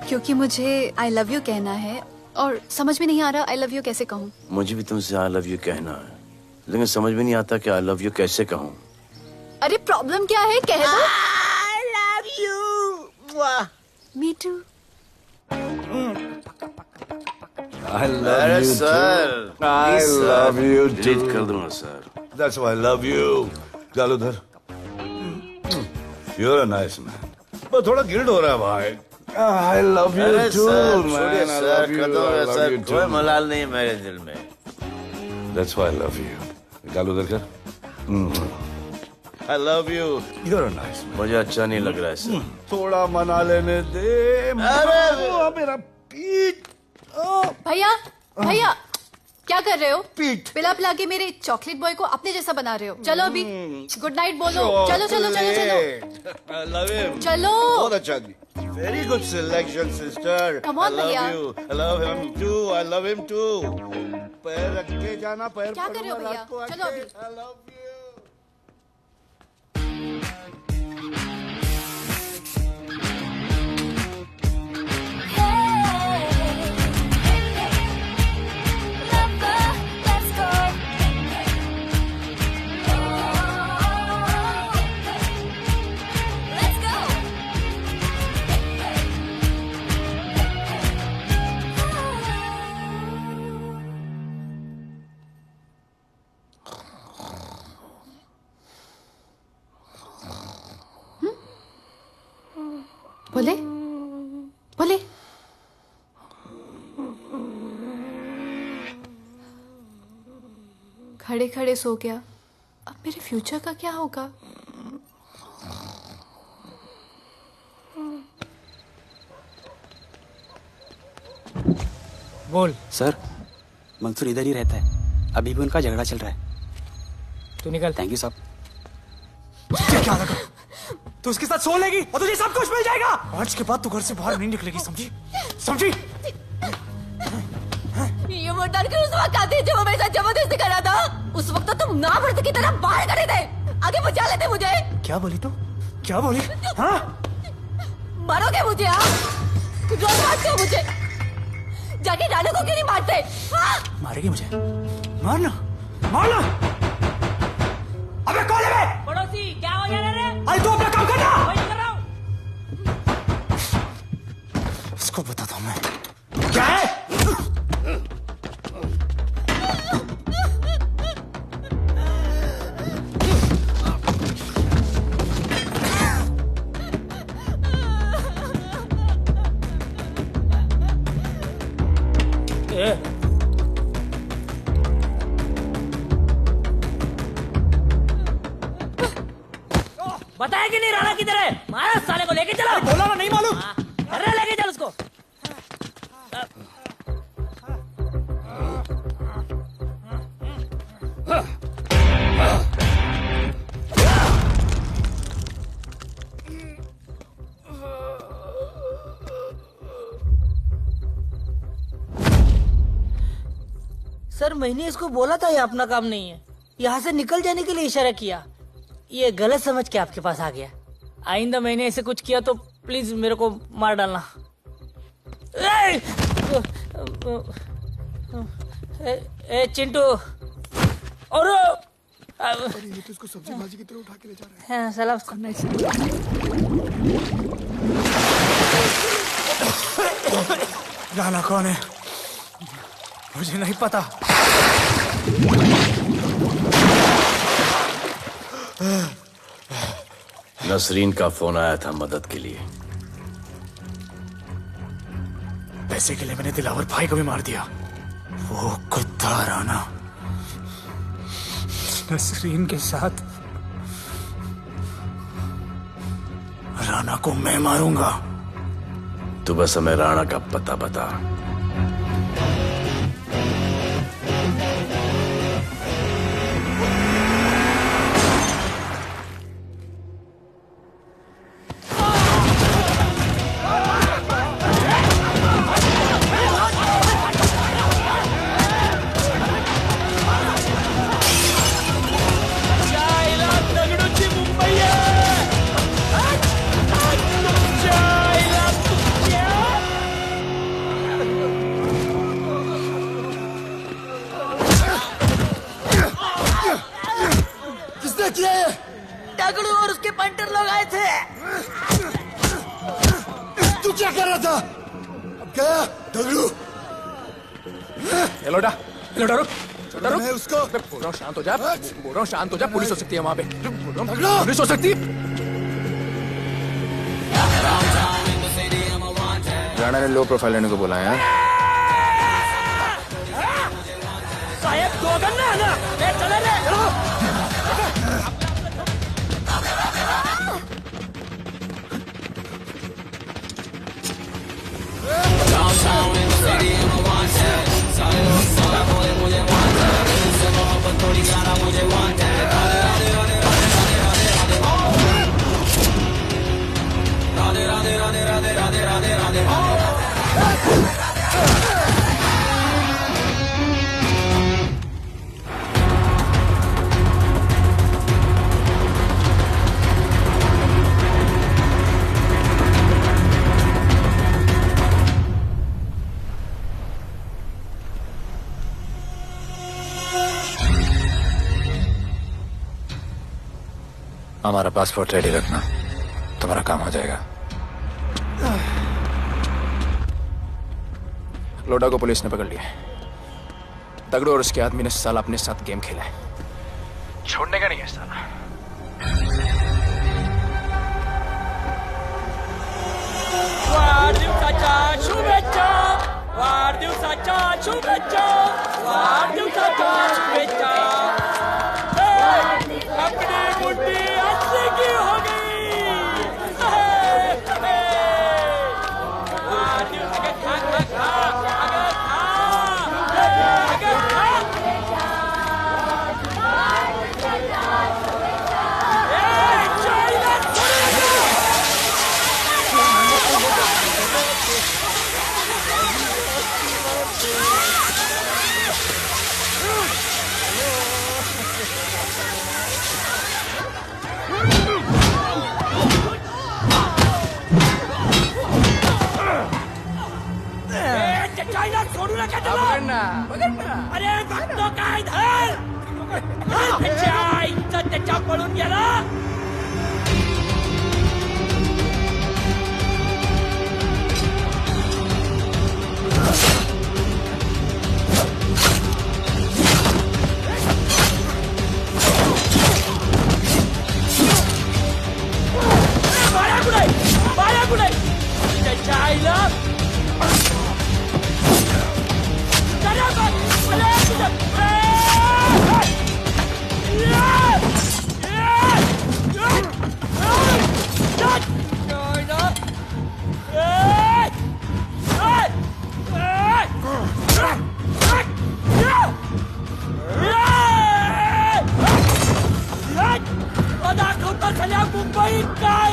क्योंकि मुझे आई लव यू कहना है और समझ में नहीं आ रहा आई लव यू कैसे कहूँ। मुझे भी तुमसे आई लव यू कहना है, लेकिन समझ में नहीं आता कि आई लव यू कैसे कहूँ। अरे प्रॉब्लम क्या है, कह दो। I love you. Me too. I love you sir. too. I love you too. Delete कर दूंगा sir. That's why I love you. चल उधर। You're a nice man. बस थोड़ा गिल्ड हो रहा है भाई। I love you too, man. I love you. I love you too. कोई मलाल नहीं है मेरे दिल में। That's why I love you. निकाल उधर कर। I love you. You're a nice man. मुझे अच्छा नहीं लग रहा है सर। थोड़ा मना लेने दे। अरे मेरा पीठ। भैया, भैया, क्या कर रहे हो? पीठ पिला पिला के मेरे चॉकलेट बॉय को अपने जैसा बना रहे हो। चलो अभी गुड नाइट बोलो। चलो चलो चलो चलो। I love him. चलो। बहुत अच्छा। Very good selection, sister. Come on, I love भैया। you. I love him too. I love him too. पैर रख के जाना, पैर क्या कर रहे हो भैया? चलो अभी। I love you. बोले बोले। खड़े खड़े सो गया। अब मेरे फ्यूचर का क्या होगा? बोल। सर, मंसूर इधर ही रहता है। अभी भी उनका झगड़ा चल रहा है। तू निकल। थैंक यू साहब। क्या लगा? तू उसके साथ सो लेगी और तुझे सब कुछ मिल जाएगा। आज के बाद तू घर से बाहर नहीं निकलेगी, समझी? समझी? ये वो डर के उस वक्त आती जब वो मेरे साथ जबरदस्ती कर रहा था। उस वक्त तो तुम ना भरते की तरह बाहर खड़े थे, आगे बचा लेते मुझे। क्या बोली तू? क्या बोली? हाँ? मारोगे मुझे? आप रोज मारते हो मुझे। जाके राणा को क्यों नहीं मारते? हाँ? मारेगी मुझे? मारना, मारना। अबे कौन है बे? पड़ोसी, क्या हो जा रहा है? अरे तू अपना काम करना। वही कर रहा हूँ। इसको बताता हूँ मैं। क्या है? बताया कि नहीं राणा किधर है? मारा साले को, लेके चलो। बोला ना नहीं मालूम। अरे लेके चल उसको। सर मैंने इसको बोला था ये अपना काम नहीं है, यहाँ से निकल जाने के लिए इशारा किया, ये गलत समझ के आपके पास आ गया। आइंदा मैंने ऐसे कुछ किया तो प्लीज मेरे को मार डालना। ए चिंटू और ये तो इसको सब्जी भाजी की तरह उठा के ले जा रहा है। हाँ, सलाम राणा कौन है मुझे नहीं पता। नसरीन का फोन आया था मदद के लिए। पैसे के लिए मैंने दिलावर भाई को भी मार दिया। वो कुत्ता राणा नसरीन के साथ। राणा को मैं मारूंगा। तू बस हमें राणा का पता बता। दगड़ू और उसके पंटर लोग आए थे। तू क्या कर रहा था? अब गया दगड़ू। लोटा लोटा रुक रुक। मैं उसको बोल रहा हूँ शांत हो जा, बोल रहा हूँ शांत हो जा। पुलिस हो सकती है वहाँ पे, पुलिस हो सकती है। राणा ने लो प्रोफाइल लेने को बोला है। साहब दो गन्ना है ना, ले चले रे। हमारा पासपोर्ट रेडी रखना, तुम्हारा काम हो जाएगा। लोडा को पुलिस ने पकड़ लिया। दगड़ू और उसके आदमी ने साला अपने साथ गेम खेला है, छोड़ने का नहीं है साला। वाढदिवसाच्या शुभेच्छा, वाढदिवसाच्या शुभेच्छा, वाढदिवसाच्या शुभेच्छा। अपनी मुट्ठी अच्छी की हो गई। वाढदिवस खा खा खा, अगर पकड़ना। अरे भक्तों का इधर त्याच्या पळून गेला। बाया कुठे त्याच्या आईला दाखवता झाल्या मुंबई काय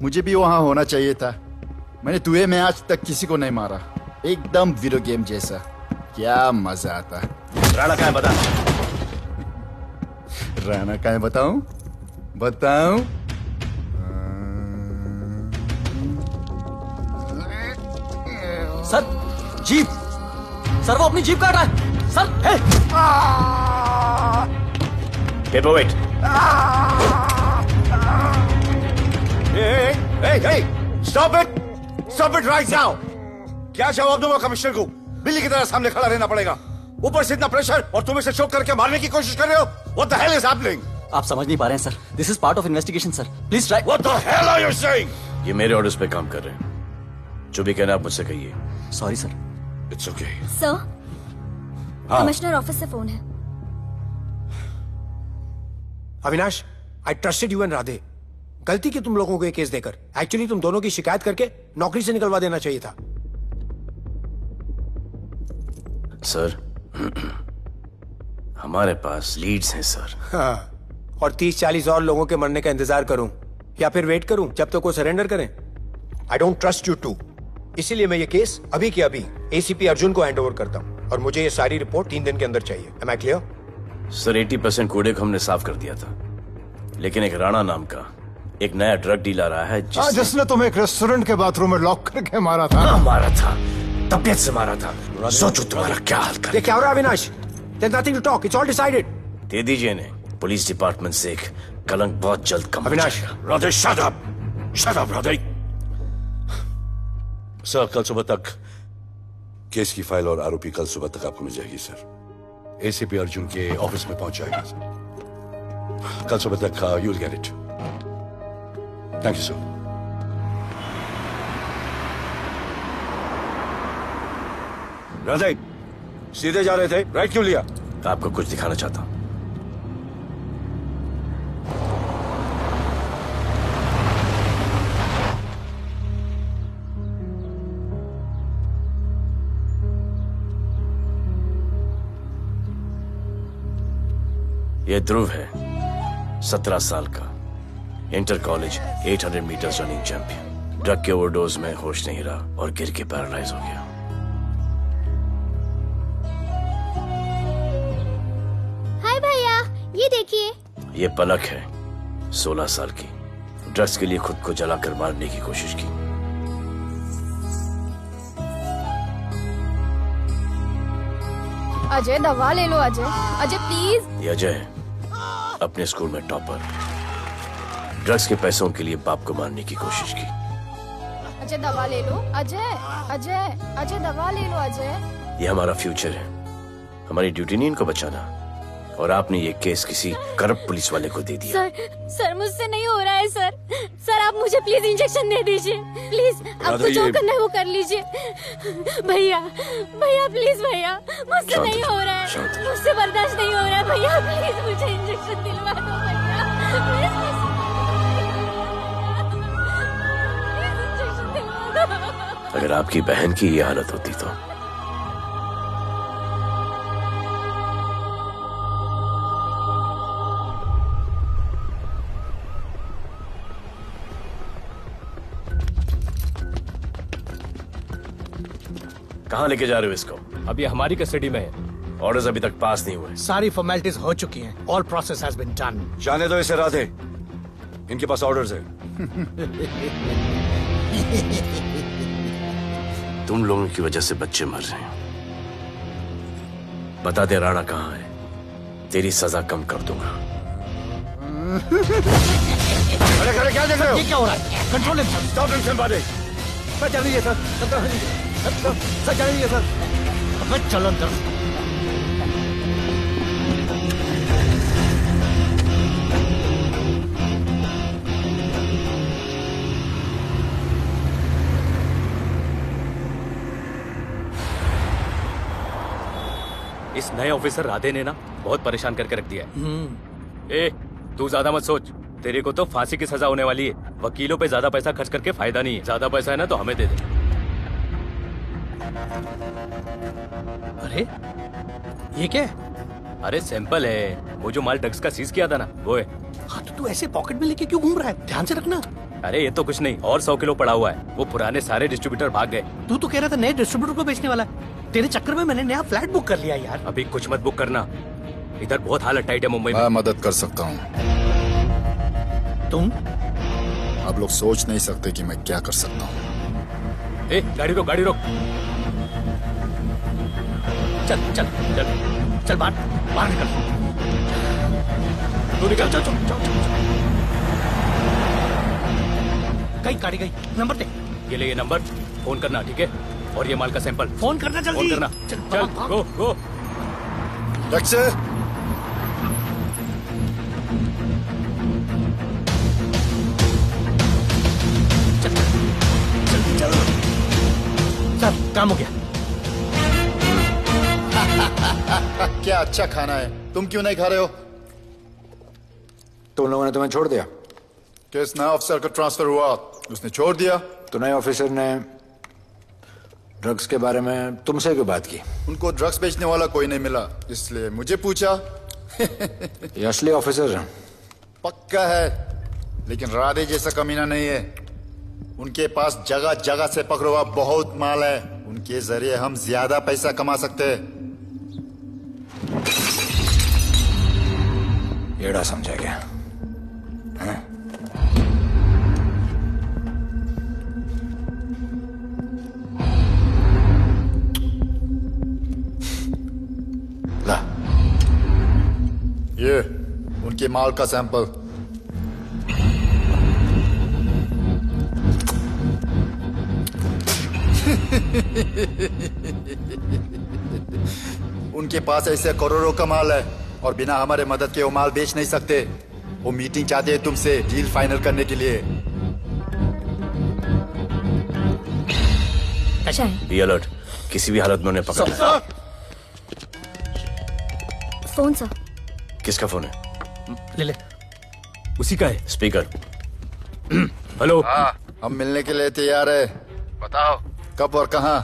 मुझे भी वहां होना चाहिए था। मैंने दुए में आज तक किसी को नहीं मारा। एकदम वीडियो गेम जैसा। क्या मजा आता। राणा कहाँ है बता। राणा कहाँ है बताऊं? बताऊं? सर जीप, सर वो अपनी जीप काट रहा है sir. Paper Hey, stop it right now! क्या जवाब दूंगा कमिश्नर को? बिल्ली की तरह सामने खड़ा रहना पड़ेगा। ऊपर से इतना प्रेशर और तुम इसे चोक करके मारने की कोशिश कर रहे हो। What the hell is happening? आप समझ नहीं पा रहे हैं sir. This is part of investigation sir. Please try. What the hell are you saying? ये मेरे ऑर्डर्स पे काम कर रहे हैं। जो भी कहना आप मुझसे कहिए। Sorry sir. It's okay. Sir, commissioner office से फोन है। Avinash, I trusted you and Radhe. गलती की तुम लोगों को ये केस देकर। एक्चुअली तुम दोनों की शिकायत करके नौकरी से निकलवा देना चाहिए था। सर, हमारे पास लीड्स हैं सर। हाँ, और 30-40 और लोगों के मरने का इंतजार करूं या फिर वेट करूं जब तक वो सरेंडर करें? I don't trust you too. इसीलिए मैं ये केस अभी के अभी एसीपी अर्जुन को हैंड ओवर करता हूं और मुझे ये सारी रिपोर्ट 3 दिन के अंदर चाहिए। M I clear? सर 80% कूड़े को हमने साफ कर दिया था, लेकिन एक राणा नाम का एक नया ड्रग डीलर आया है जिसने तुम्हें एक रेस्टोरेंट के बाथरूम में लॉक करके मारा था। हाँ, मारा था, तबीयत से मारा था। सोचो तुम्हारा क्या हाल कर। ये क्या हो रहा है Avinash? There's nothing to talk. It's all decided. दे दीजिए इन्हें। पुलिस डिपार्टमेंट से एक कलंक बहुत जल्द कम हो अविनाश, जाएगा। Radhe, shut up! Shut up, Radhe! Sir, कल सुबह तक केस की फाइल और आरोपी कल सुबह तक आपको मिल जाएगी सर। एसीपी अर्जुन के ऑफिस में पहुंच जाएगी सर। कल सुबह तक you will get it. Thank you sir. Radhe, सीधे जा रहे थे, राइट क्यों लिया? आपको कुछ दिखाना चाहता हूं। ये ध्रुव है, 17 साल का, inter college 800 meters running champion. Drug के ओवरडोज में होश नहीं रहा और गिर के पैरालाइज हो गया। हाय भैया, ये देखिए। ये पलक है, 16 साल की, ड्रग्स के लिए खुद को जलाकर मारने की कोशिश की। अजय दवा ले लो। अजय, अजय प्लीज। ये अजय है, अपने स्कूल में टॉपर। ड्रग्स के पैसों के लिए बाप को मारने की कोशिश की। अजय दवा ले लो। अजय, अजय, अजय दवा ले लो। अजय, ये हमारा फ्यूचर है, हमारी ड्यूटी नहीं इनको बचाना, और आपने ये केस किसी करप्ट पुलिस वाले को दे दिया। सर मुझसे नहीं हो रहा है सर। सर आप मुझे प्लीज इंजेक्शन दे दीजिए प्लीज। आपको जो करना है वो कर लीजिए। भैया भैया प्लीज भैया, मुझसे नहीं हो रहा है, मुझसे बर्दाश्त नहीं हो रहा है भैया, प्लीज मुझे इंजेक्शन दिलवा दो भैया, इंजेक्शन दिलवा दो। अगर आपकी बहन की ये हालत होती तो कहाँ लेके जा रहे हो इसको? अभी हमारी कस्टडी में है। ऑर्डर्स अभी तक पास नहीं हुए। सारी फॉर्मेलिटीज हो चुकी हैं। All process has been done. जाने दो इसे राधे, इनके पास ऑर्डर्स है। तुम लोगों की वजह से बच्चे मर रहे हैं। बता दे राणा कहाँ है, तेरी सजा कम कर दूंगा। अरे क्या देख रहे हो? ये क्या हो रहा है? Control himself. Stop him somebody. Sir चल लीजिए सर। सर चल लीजिए सर। अब चलो अंदर। इस नए ऑफिसर राधे ने ना बहुत परेशान करके रख दिया है। ए, तू ज्यादा मत सोच, तेरे को तो फांसी की सजा होने वाली है। वकीलों पे ज्यादा पैसा खर्च करके फायदा नहीं है। ज्यादा पैसा है ना तो हमें दे दे। अरे ये क्या है? अरे सैंपल है, वो जो माल ड्रग्स का सीज किया था ना वो है। हाँ तो तू ऐसे पॉकेट में लेके क्यों घूम रहा है? ध्यान से रखना। अरे ये तो कुछ नहीं, और 100 किलो पड़ा हुआ है। वो पुराने सारे डिस्ट्रीब्यूटर भाग गए। तू तो कह रहा था नए डिस्ट्रीब्यूटर को बेचने वाला है। तेरे चक्कर में मैंने नया फ्लैट बुक कर लिया यार। अभी कुछ मत बुक करना, इधर बहुत हालत टाइट है मुंबई में। मैं मदद कर सकता हूँ। तुम? आप लोग सोच नहीं सकते कि मैं क्या कर सकता हूँ। ए, गाड़ी रोक, गाड़ी रोक। चल चल चल चल बाहर निकल। तू निकल। चल चल चल। गाड़ी गई। नंबर दे। ये ले, ये नंबर, फोन करना ठीक है। और ये माल का सैंपल फोन करना जल्दी। फोन करना। चल गो गो। सर काम हो गया। क्या अच्छा खाना है, तुम क्यों नहीं खा रहे हो? तुम लोगों ने तुम्हें छोड़ दिया? किस नए ऑफिसर का ट्रांसफर हुआ उसने छोड़ दिया? तो नए ऑफिसर ने ड्रग्स के बारे में तुमसे क्यों बात की? उनको ड्रग्स बेचने वाला कोई नहीं मिला, इसलिए मुझे पूछा। ये असली ऑफिसर है? पक्का है, लेकिन राधे जैसा कमीना नहीं है। उनके पास जगह जगह से पकड़ा हुआ बहुत माल है, उनके जरिए हम ज्यादा पैसा कमा सकते हैं। येड़ा समझा क्या? हाँ? ला। ये उनके माल का सैंपल। उनके पास ऐसे करोड़ों का माल है और बिना हमारे मदद के वो माल बेच नहीं सकते। वो मीटिंग चाहते हैं तुमसे डील फाइनल करने के लिए। बी अलर्ट, किसी भी हालत में उन्हें पकड़ना है। Phone sir. किसका फोन है? ले ले। उसी का है। स्पीकर। हेलो। हाँ, हम मिलने के लिए तैयार है। बताओ कब और कहाँ?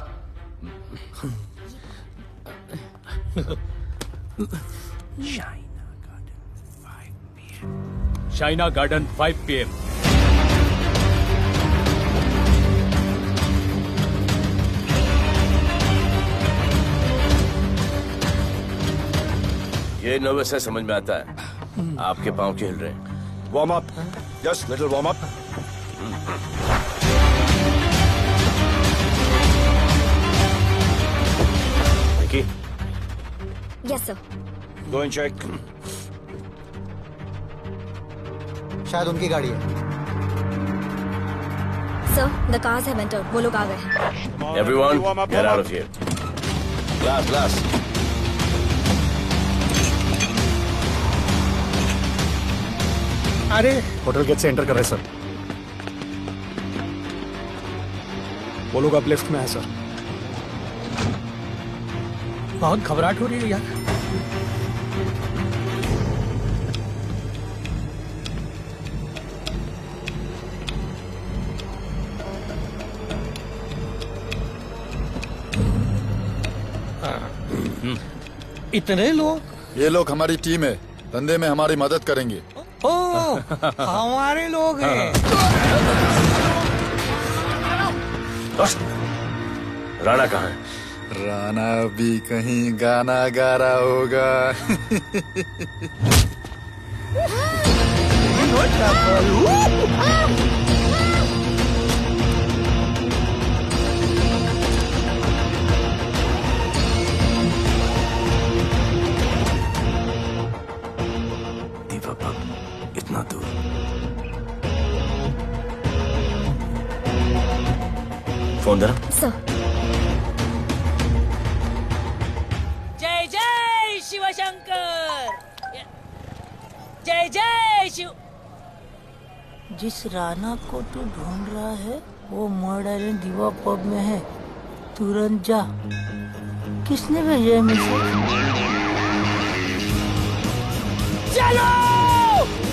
Shaina garden 5 PM। ये नर्वस है, समझ में आता है। आपके पाँव क्यों हिल रहे हैं? Warm up, just little warm up. Yes sir. Go and check. शायद उनकी गाड़ी है। Sir, the cars have entered. वो लोग आ गए हैं। Everyone, get out of here. Glass, glass. अरे होटल गेट से एंटर कर रहे सर। वो लोग अब लेफ्ट में है सर। बहुत घबराहट हो रही है यार। इतने लोग? ये लोग हमारी टीम है, धंधे में हमारी मदद करेंगे। ओ, हमारे लोग हैं। राणा कहाँ है? राणा भी कहीं गाना गा रहा होगा। इतना दूर। फोन देना। सर। जय जय शिव शंकर, जय जय शिव। जिस राणा को तू ढूंढ रहा है वो मर्डर दीवा पब में है, तुरंत जा। किसने भेजा है मैसेज? चलो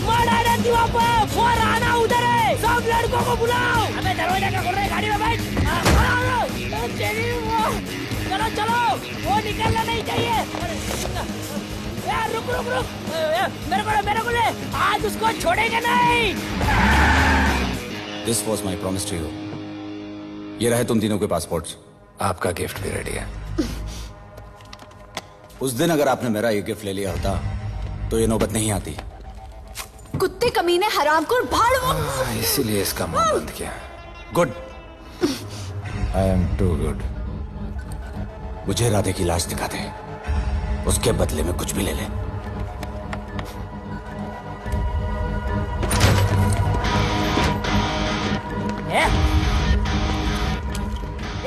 मर्डर दीवा पब, वो राणा उधर है, सब लड़कों को बुलाओ। हमें दरवाजा क्या खोल रहे, गाड़ी में बैठ। चलो चलो, वो निकलना नहीं चाहिए। यार रुक रुक रुक, मेरे को ले, आज उसको छोड़ेंगे नहीं। This was my promise to you. ये रहे तुम तीनों के पासपोर्ट्स। आपका गिफ्ट भी रेडी है। उस दिन अगर आपने मेरा ये गिफ्ट ले लिया होता तो ये नौबत नहीं आती। कुत्ते कमीने हरामखोर भाड़। इसीलिए इसका मुंह बंद किया। Good. I am too good. मुझे राधे की लाश दिखा दे, उसके बदले में कुछ भी ले ले।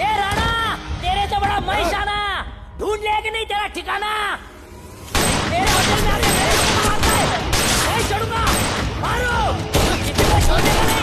ए राणा, तेरे तो बड़ा मैशाना, ढूंढ लिया कि नहीं तेरा ठिकाना? तेरे होटल में आके मेरे को मारता है, नहीं छोड़ूंगा, मारो। किसी को छोड़ेगा नहीं।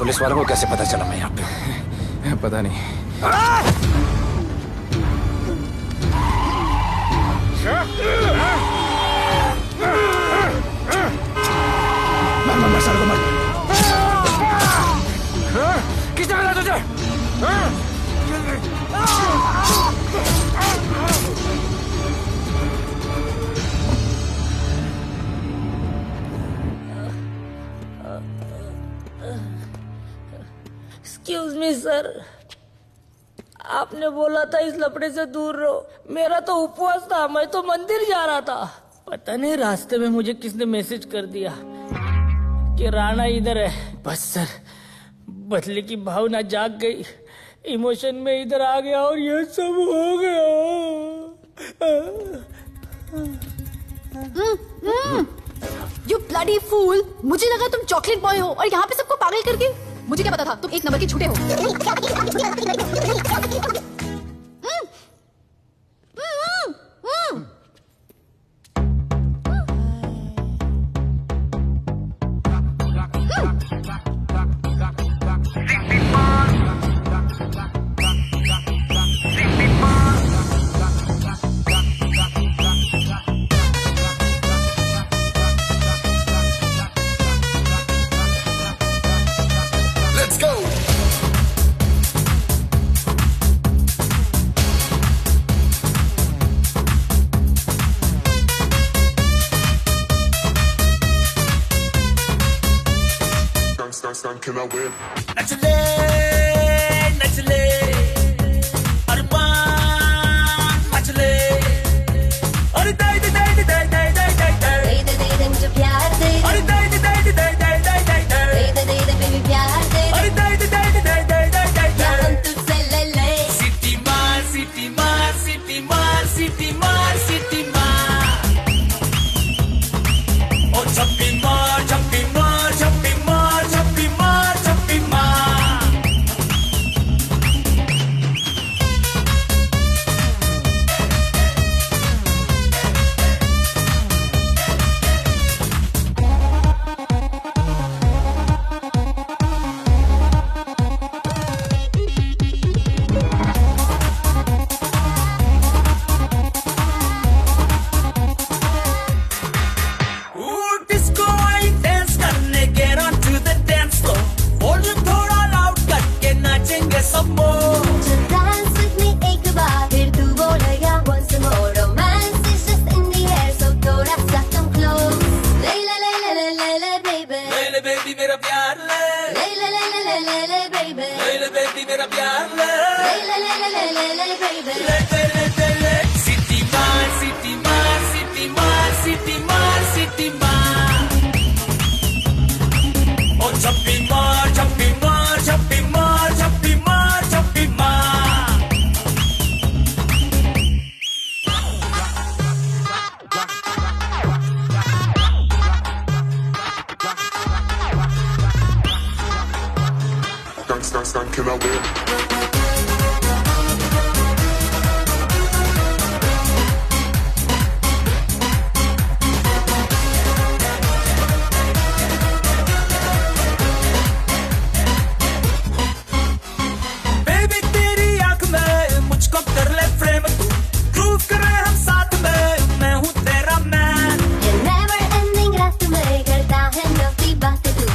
पुलिस वालों को कैसे पता चला मैं यहाँ पे? पता नहीं। मर साले को मर। किसने मिला तुझे? एक्सक्यूज मी सर, आपने बोला था इस लफड़े से दूर रहो। मेरा तो उपवास था, मैं तो मंदिर जा रहा था। पता नहीं रास्ते में मुझे किसने मैसेज कर दिया कि राणा इधर है। बस सर, बदले की भावना जाग गई, इमोशन में इधर आ गया और ये सब हो गया। You bloody fool! मुझे लगा तुम चॉकलेट बॉय हो और यहाँ पे सबको पागल करके। मुझे क्या पता था तुम एक नंबर के झूठे हो। Can I win? नचले नचले अरमान नचले अरे दाई दाई दाई दाई दाई दाई दाई दाई दे दे दे मुझे प्यार दे अरे दाई दाई दाई दाई दाई दाई दाई दाई दे दे बेबी प्यार दे अरे दाई दाई दाई दाई दाई दाई दाई या हम तुझसे ले ले सिटी मार सिटी मार सिटी मार सिटी मार सिटी मार ओ छप्पी मार छप्पी मार छप्पी मार छप्पी मार छप्पी मार डिस्को आई डांस करने get on to the dance floor volume थोड़ा लाउड करके नाचेंगे सब मोर Just dance with me एक बार फिर तू बोलेगा once more romance is just in the air so थोड़ा सा come close ले ले ले ले ले ले ले baby ले ले बेबी मेरा प्यार ले ले ले ले ले ले ले ले baby ले ले बेबी मेरा प्यार ले ले ले ले ले ले ले ले baby ले ले ले ले ले सिटी मार सिटी मार सिटी मार सिटी मार सिटी मार ओ छप्पी मार छप्पी मार छप्पी मार छप्पी मार छप्पी मार Can I win? बेबी तेरी आंख में मुझको कर ले फ्रेम तू ग्रूव करे हम साथ में मैं हूँ तेरा मैन ये never ending रात में करता है नौकी बातें तू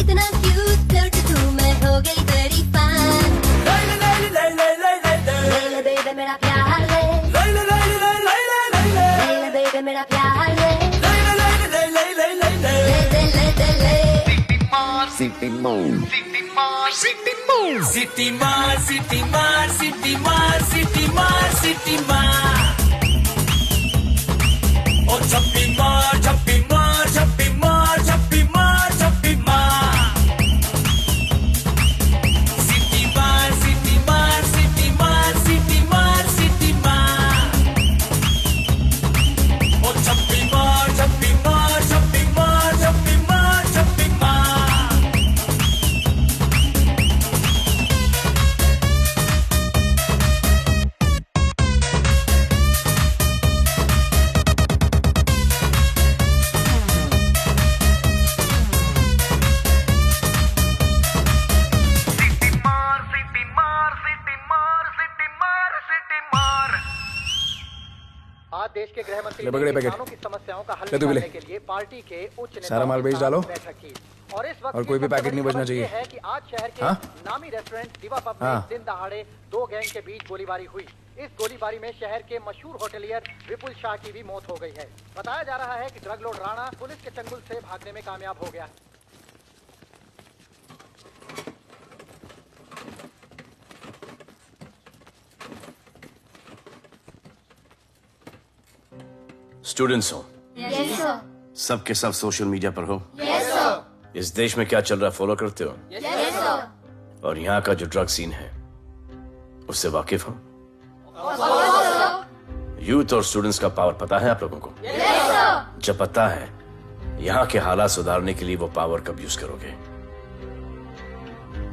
इतना cute flirty तू मैं हो गई तेरी fan ले ले ले ले ले ले ले ले ले ले baby मेरा प्यार ले ले ले ले ले ले ले ले ले ले ले baby मेरा प्यार ले ले ले ले ले ले ले ले ले ले ले ले ले सिटी मार सिटी मार सिटी मार सिटी मार सिटी मार सिटी मार सिटी मार ओ छप्पी मार छप्पी मार छप्पी मार छप्पी मार छप्पी मार सिटी मार सिटी मार सिटी मार सिटी मार सिटी मार ओ छप्पी मार छप्पी मार छप्पी मार छप्पी मार छप्पी मार आज देश के गृह मंत्री ले पकड़े ने पैकेट। किसानों की समस्याओं का हल ले तू भी ले। निकालने के लिए पार्टी के उच्च नेताओं सारा माल के बेच साथ डालो। बैठक की। और इस वक्त और कोई भी पैकेट नहीं बचना चाहिए। है कि आज शहर के हाँ? नामी रेस्टोरेंट दिवा पब में हाँ। दिन दहाड़े दो गैंग के बीच गोलीबारी हुई। इस गोलीबारी में शहर के मशहूर होटलियर विपुल शाह की भी मौत हो गई है। बताया जा रहा है कि ड्रग लॉर्ड राणा पुलिस के चंगुल से भागने में कामयाब हो गया। स्टूडेंट्स हो Yes, sir. सब के सब सोशल मीडिया पर हो Yes, sir. इस देश में क्या चल रहा है फॉलो करते हो Yes, sir. और यहाँ का जो ड्रग सीन है उससे वाकिफ हो यूथ और स्टूडेंट्स का पावर पता है आप लोगों को? जब पता है, यहाँ के हालात सुधारने के लिए वो पावर कब यूज करोगे?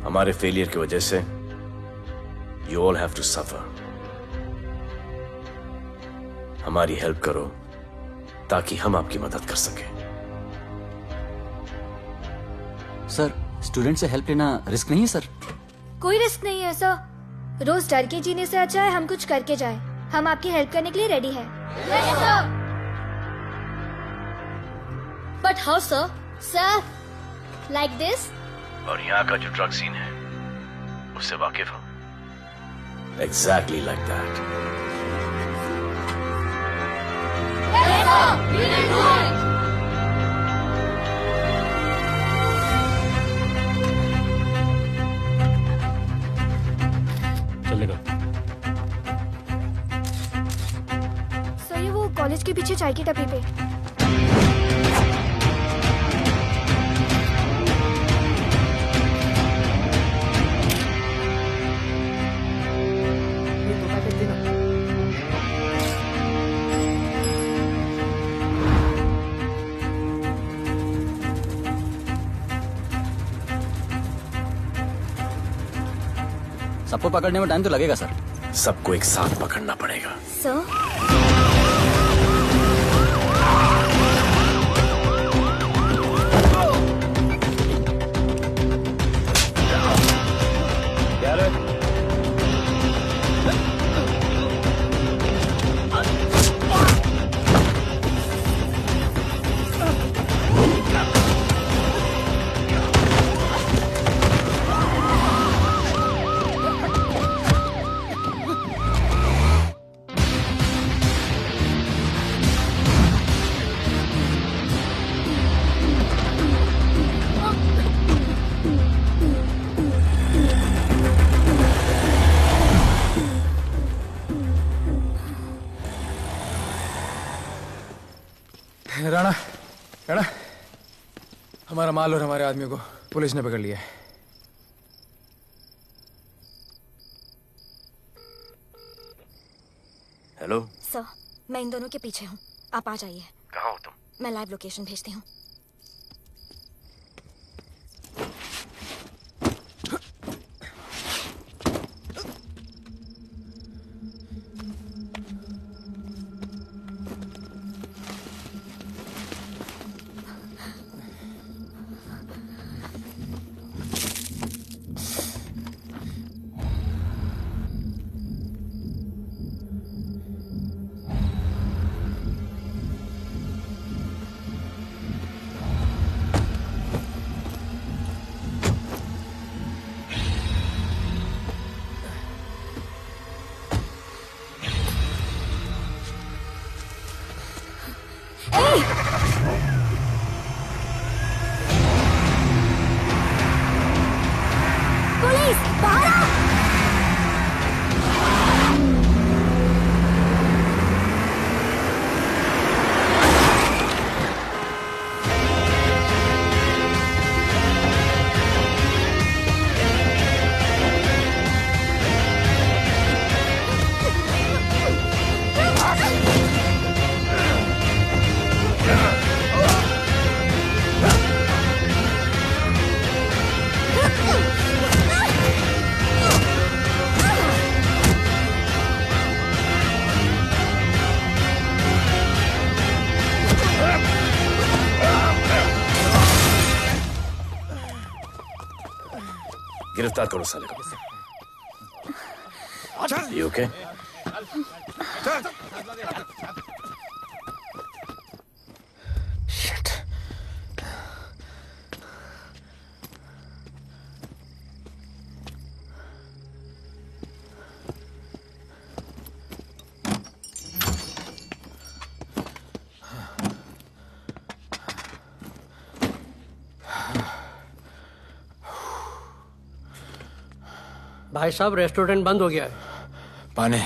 हमारे फेलियर की वजह से you all have to suffer. हमारी हेल्प करो ताकि हम आपकी मदद कर सकें। सर, स्टूडेंट से हेल्प लेना रिस्क नहीं है सर? कोई रिस्क नहीं है सर। रोज डर के जीने से अच्छा है हम कुछ करके जाए। हम आपकी हेल्प करने के लिए रेडी है। But how sir? Sir, like this? और यहाँ का जो ड्रग सीन है उससे वाकिफ हो? Exactly like that. चलेगा। सर, ये वो कॉलेज के पीछे चाय की टपरी पे। सबको पकड़ने में टाइम तो लगेगा सर। सबको एक साथ पकड़ना पड़ेगा। सर, राणा, राणा, हमारा माल और हमारे आदमियों को पुलिस ने पकड़ लिया है। हेलो सर, मैं इन दोनों के पीछे हूँ। आप आ जाइए। कहाँ हो तुम? मैं लाइव लोकेशन भेजती हूँ। पुलिस, बाहर आओ! गिरफ्तार करो साले को। You okay? Shit. भाई साहब, रेस्टोरेंट बंद हो गया है। पानी।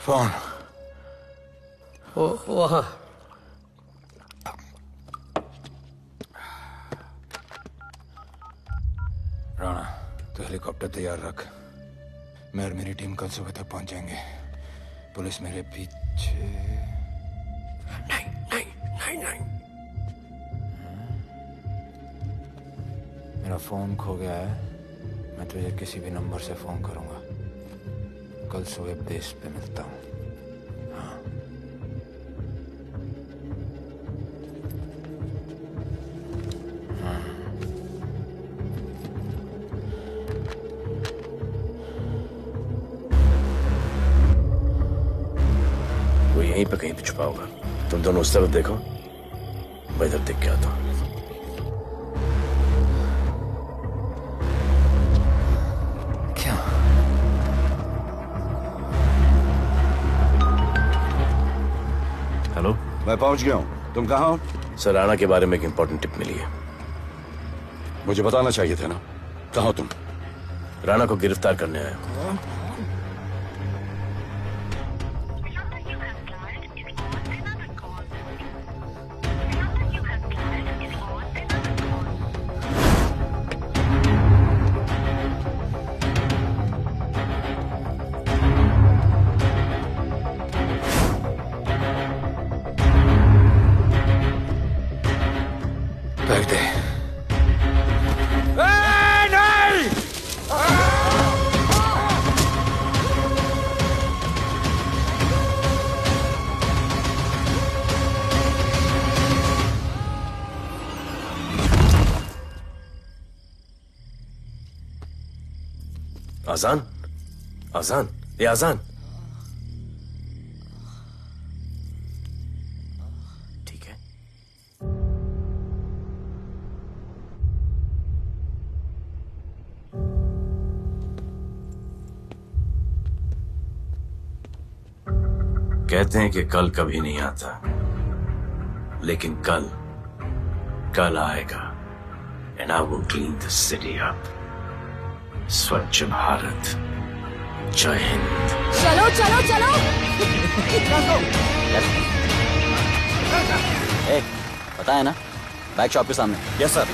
फोन। वहाँ। हेलीकॉप्टर तैयार रख। मैं और मेरी टीम कल सुबह तक पहुंच जाएंगे। पुलिस मेरे पीछे नहीं। मेरा फोन खो गया है। मैं तुझे किसी भी नंबर से फोन करूंगा। कल सुबह बेस पे मिलता हूँ। वो यहीं पे कहीं पे छुपा होगा। तुम दोनों उस तरफ देखो, मैं इधर देख के आता हूँ। हेलो, मैं पहुंच गया हूँ। तुम कहाँ हो? सर, राणा के बारे में एक इंपॉर्टेंट टिप मिली है। मुझे बताना चाहिए था ना। कहाँ हो तुम? राणा को गिरफ्तार करने आया हूँ। बैठ दे। आजान, आजान, ये आजान। ठीक है। कहते हैं कि कल कभी नहीं आता, लेकिन कल आएगा। And I will clean the city up. स्वच्छ भारत। जय हिंद। चलो चलो चलो। पता है ना, बैक शॉप के सामने। Yes sir.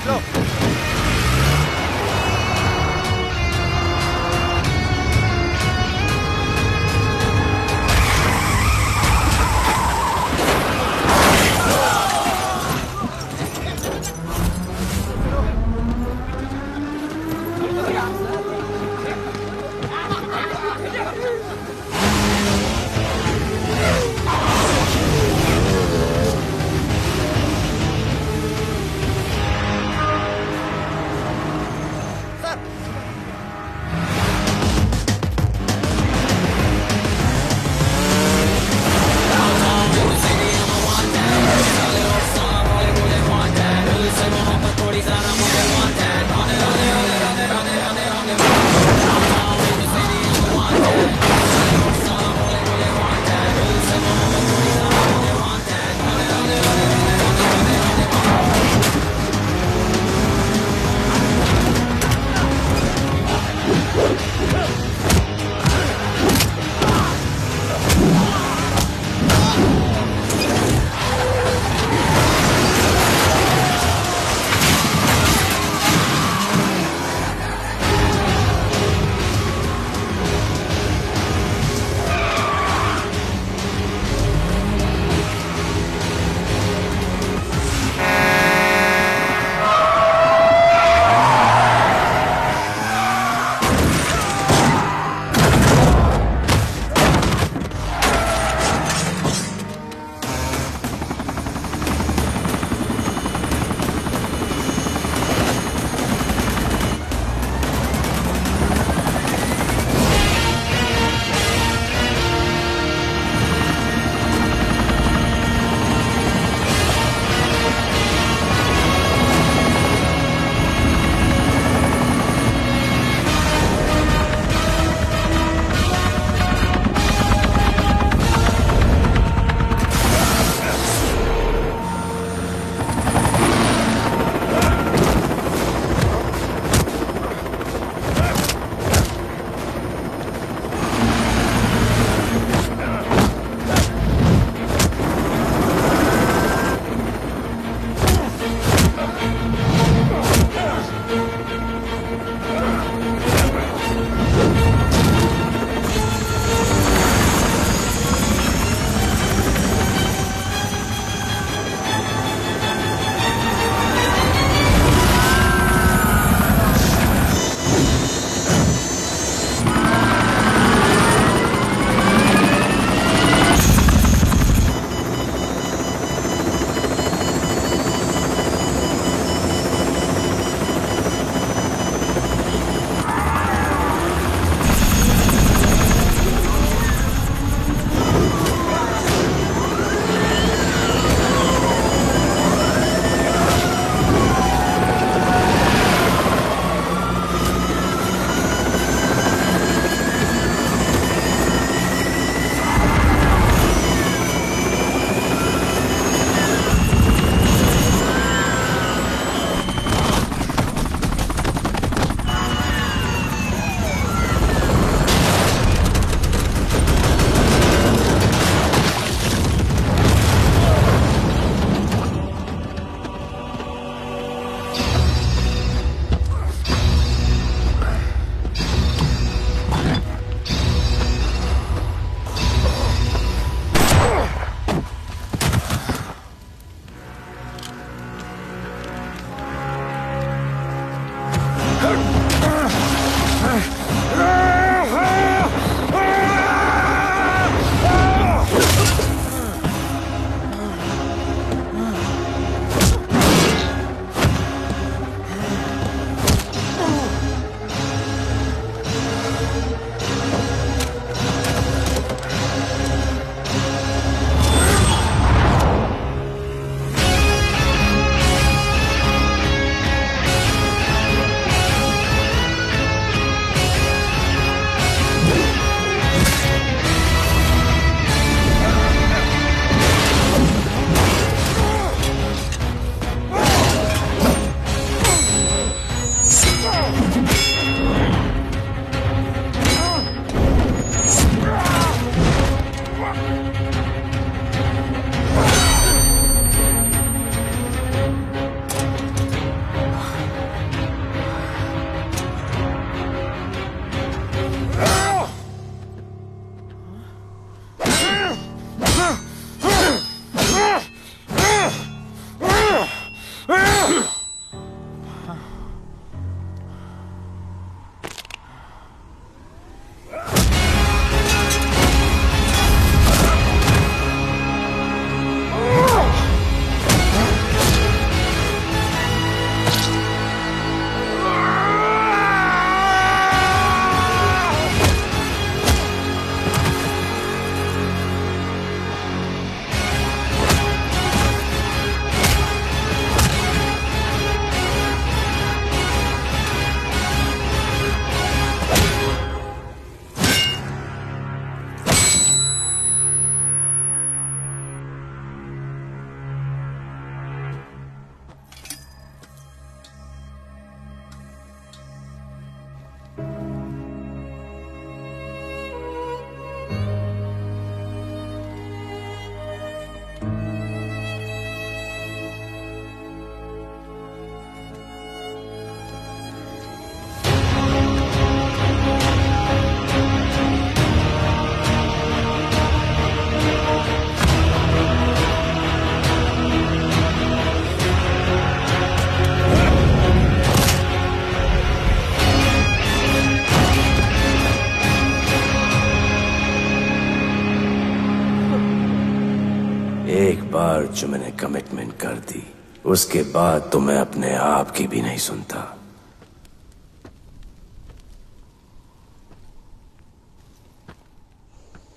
बार जो मैंने कमिटमेंट कर दी उसके बाद तो मैं अपने आप की भी नहीं सुनता।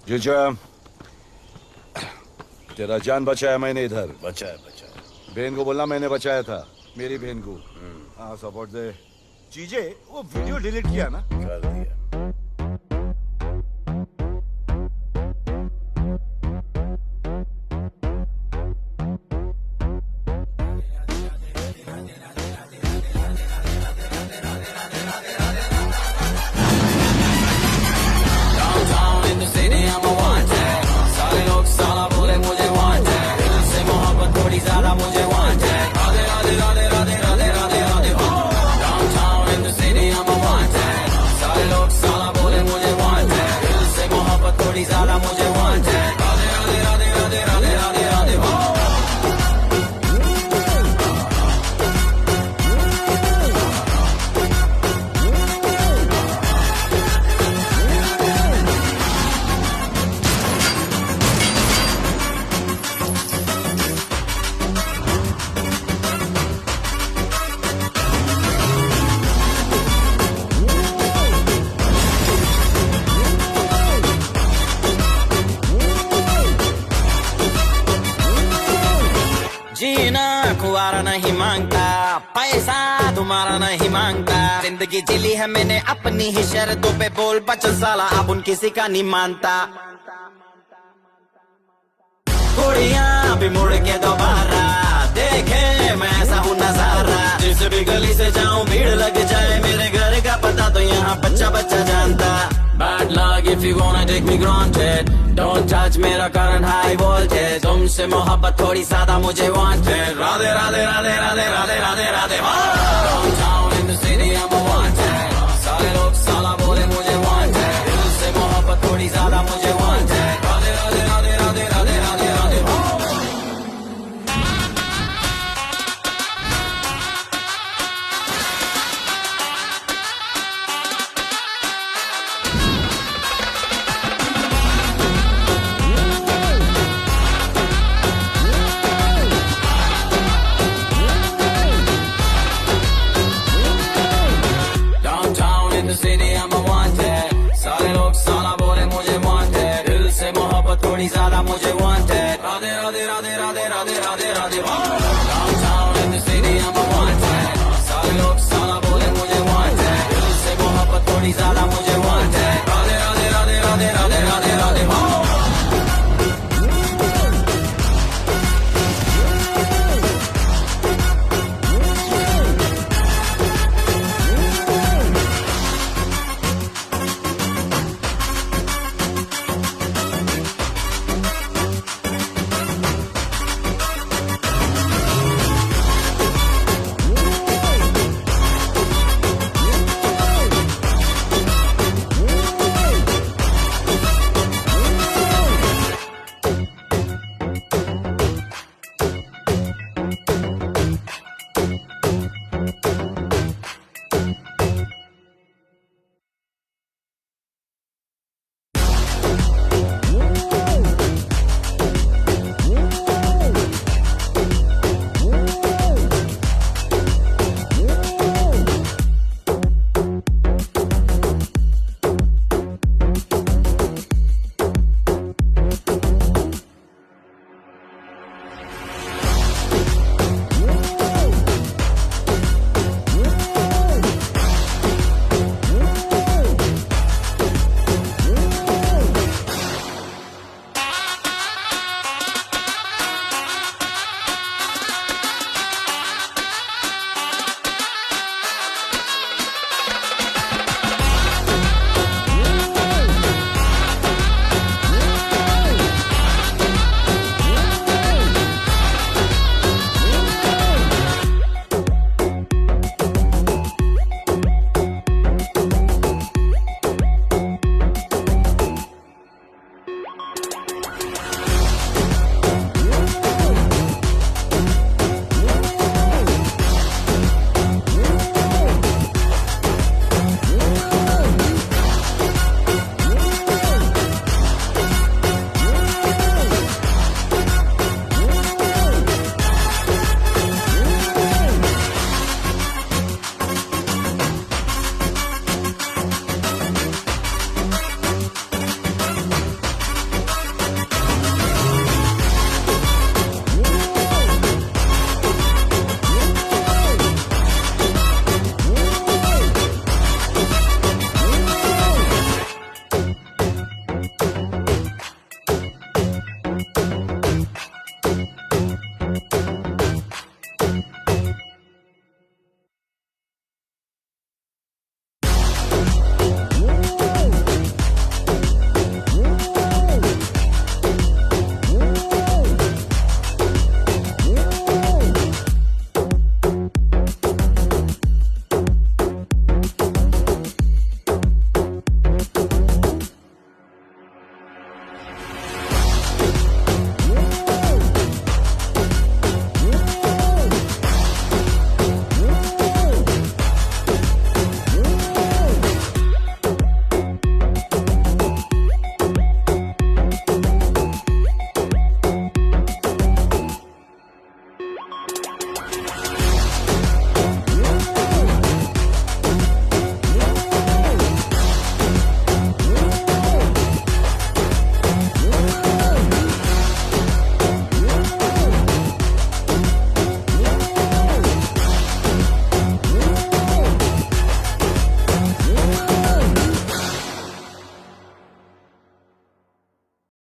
जीजा, तेरा जान बचाया मैंने इधर। बचाया बहन को बोलना मैंने बचाया था, मेरी बहन को। हाँ सपोर्ट दे। चीजे वो वीडियो डिलीट किया ना? कर दिया। कुआरा नहीं मांगता, पैसा तुम्हारा नहीं मांगता। जिंदगी जिली है मैंने अपनी ही शर्तों पे, बोल बचन साला अब उन किसी का नहीं मानता। कुड़ियाँ भी मुड़ के दोबारा देखे मैं ऐसा हूँ नजारा। जिस भी गली से जाऊँ भीड़ लग जाए, मेरे घर का पता तो यहाँ बच्चा बच्चा जानता। Bad luck if you wanna take me granted, don't touch मेरा current high voltage। तुमसे मोहब्बत थोड़ी ज्यादा मुझे wanted। Radhe Radhe Radhe Radhe Radhe Radhe Radhe. Downtown in the city I'm a wanted, सारे लोग साला बोले मुझे wanted। दिल से मोहब्बत थोड़ी ज्यादा मुझे wanted। Radhe Radhe Radhe Radhe Radhe Radhe Radhe. City, I'm a one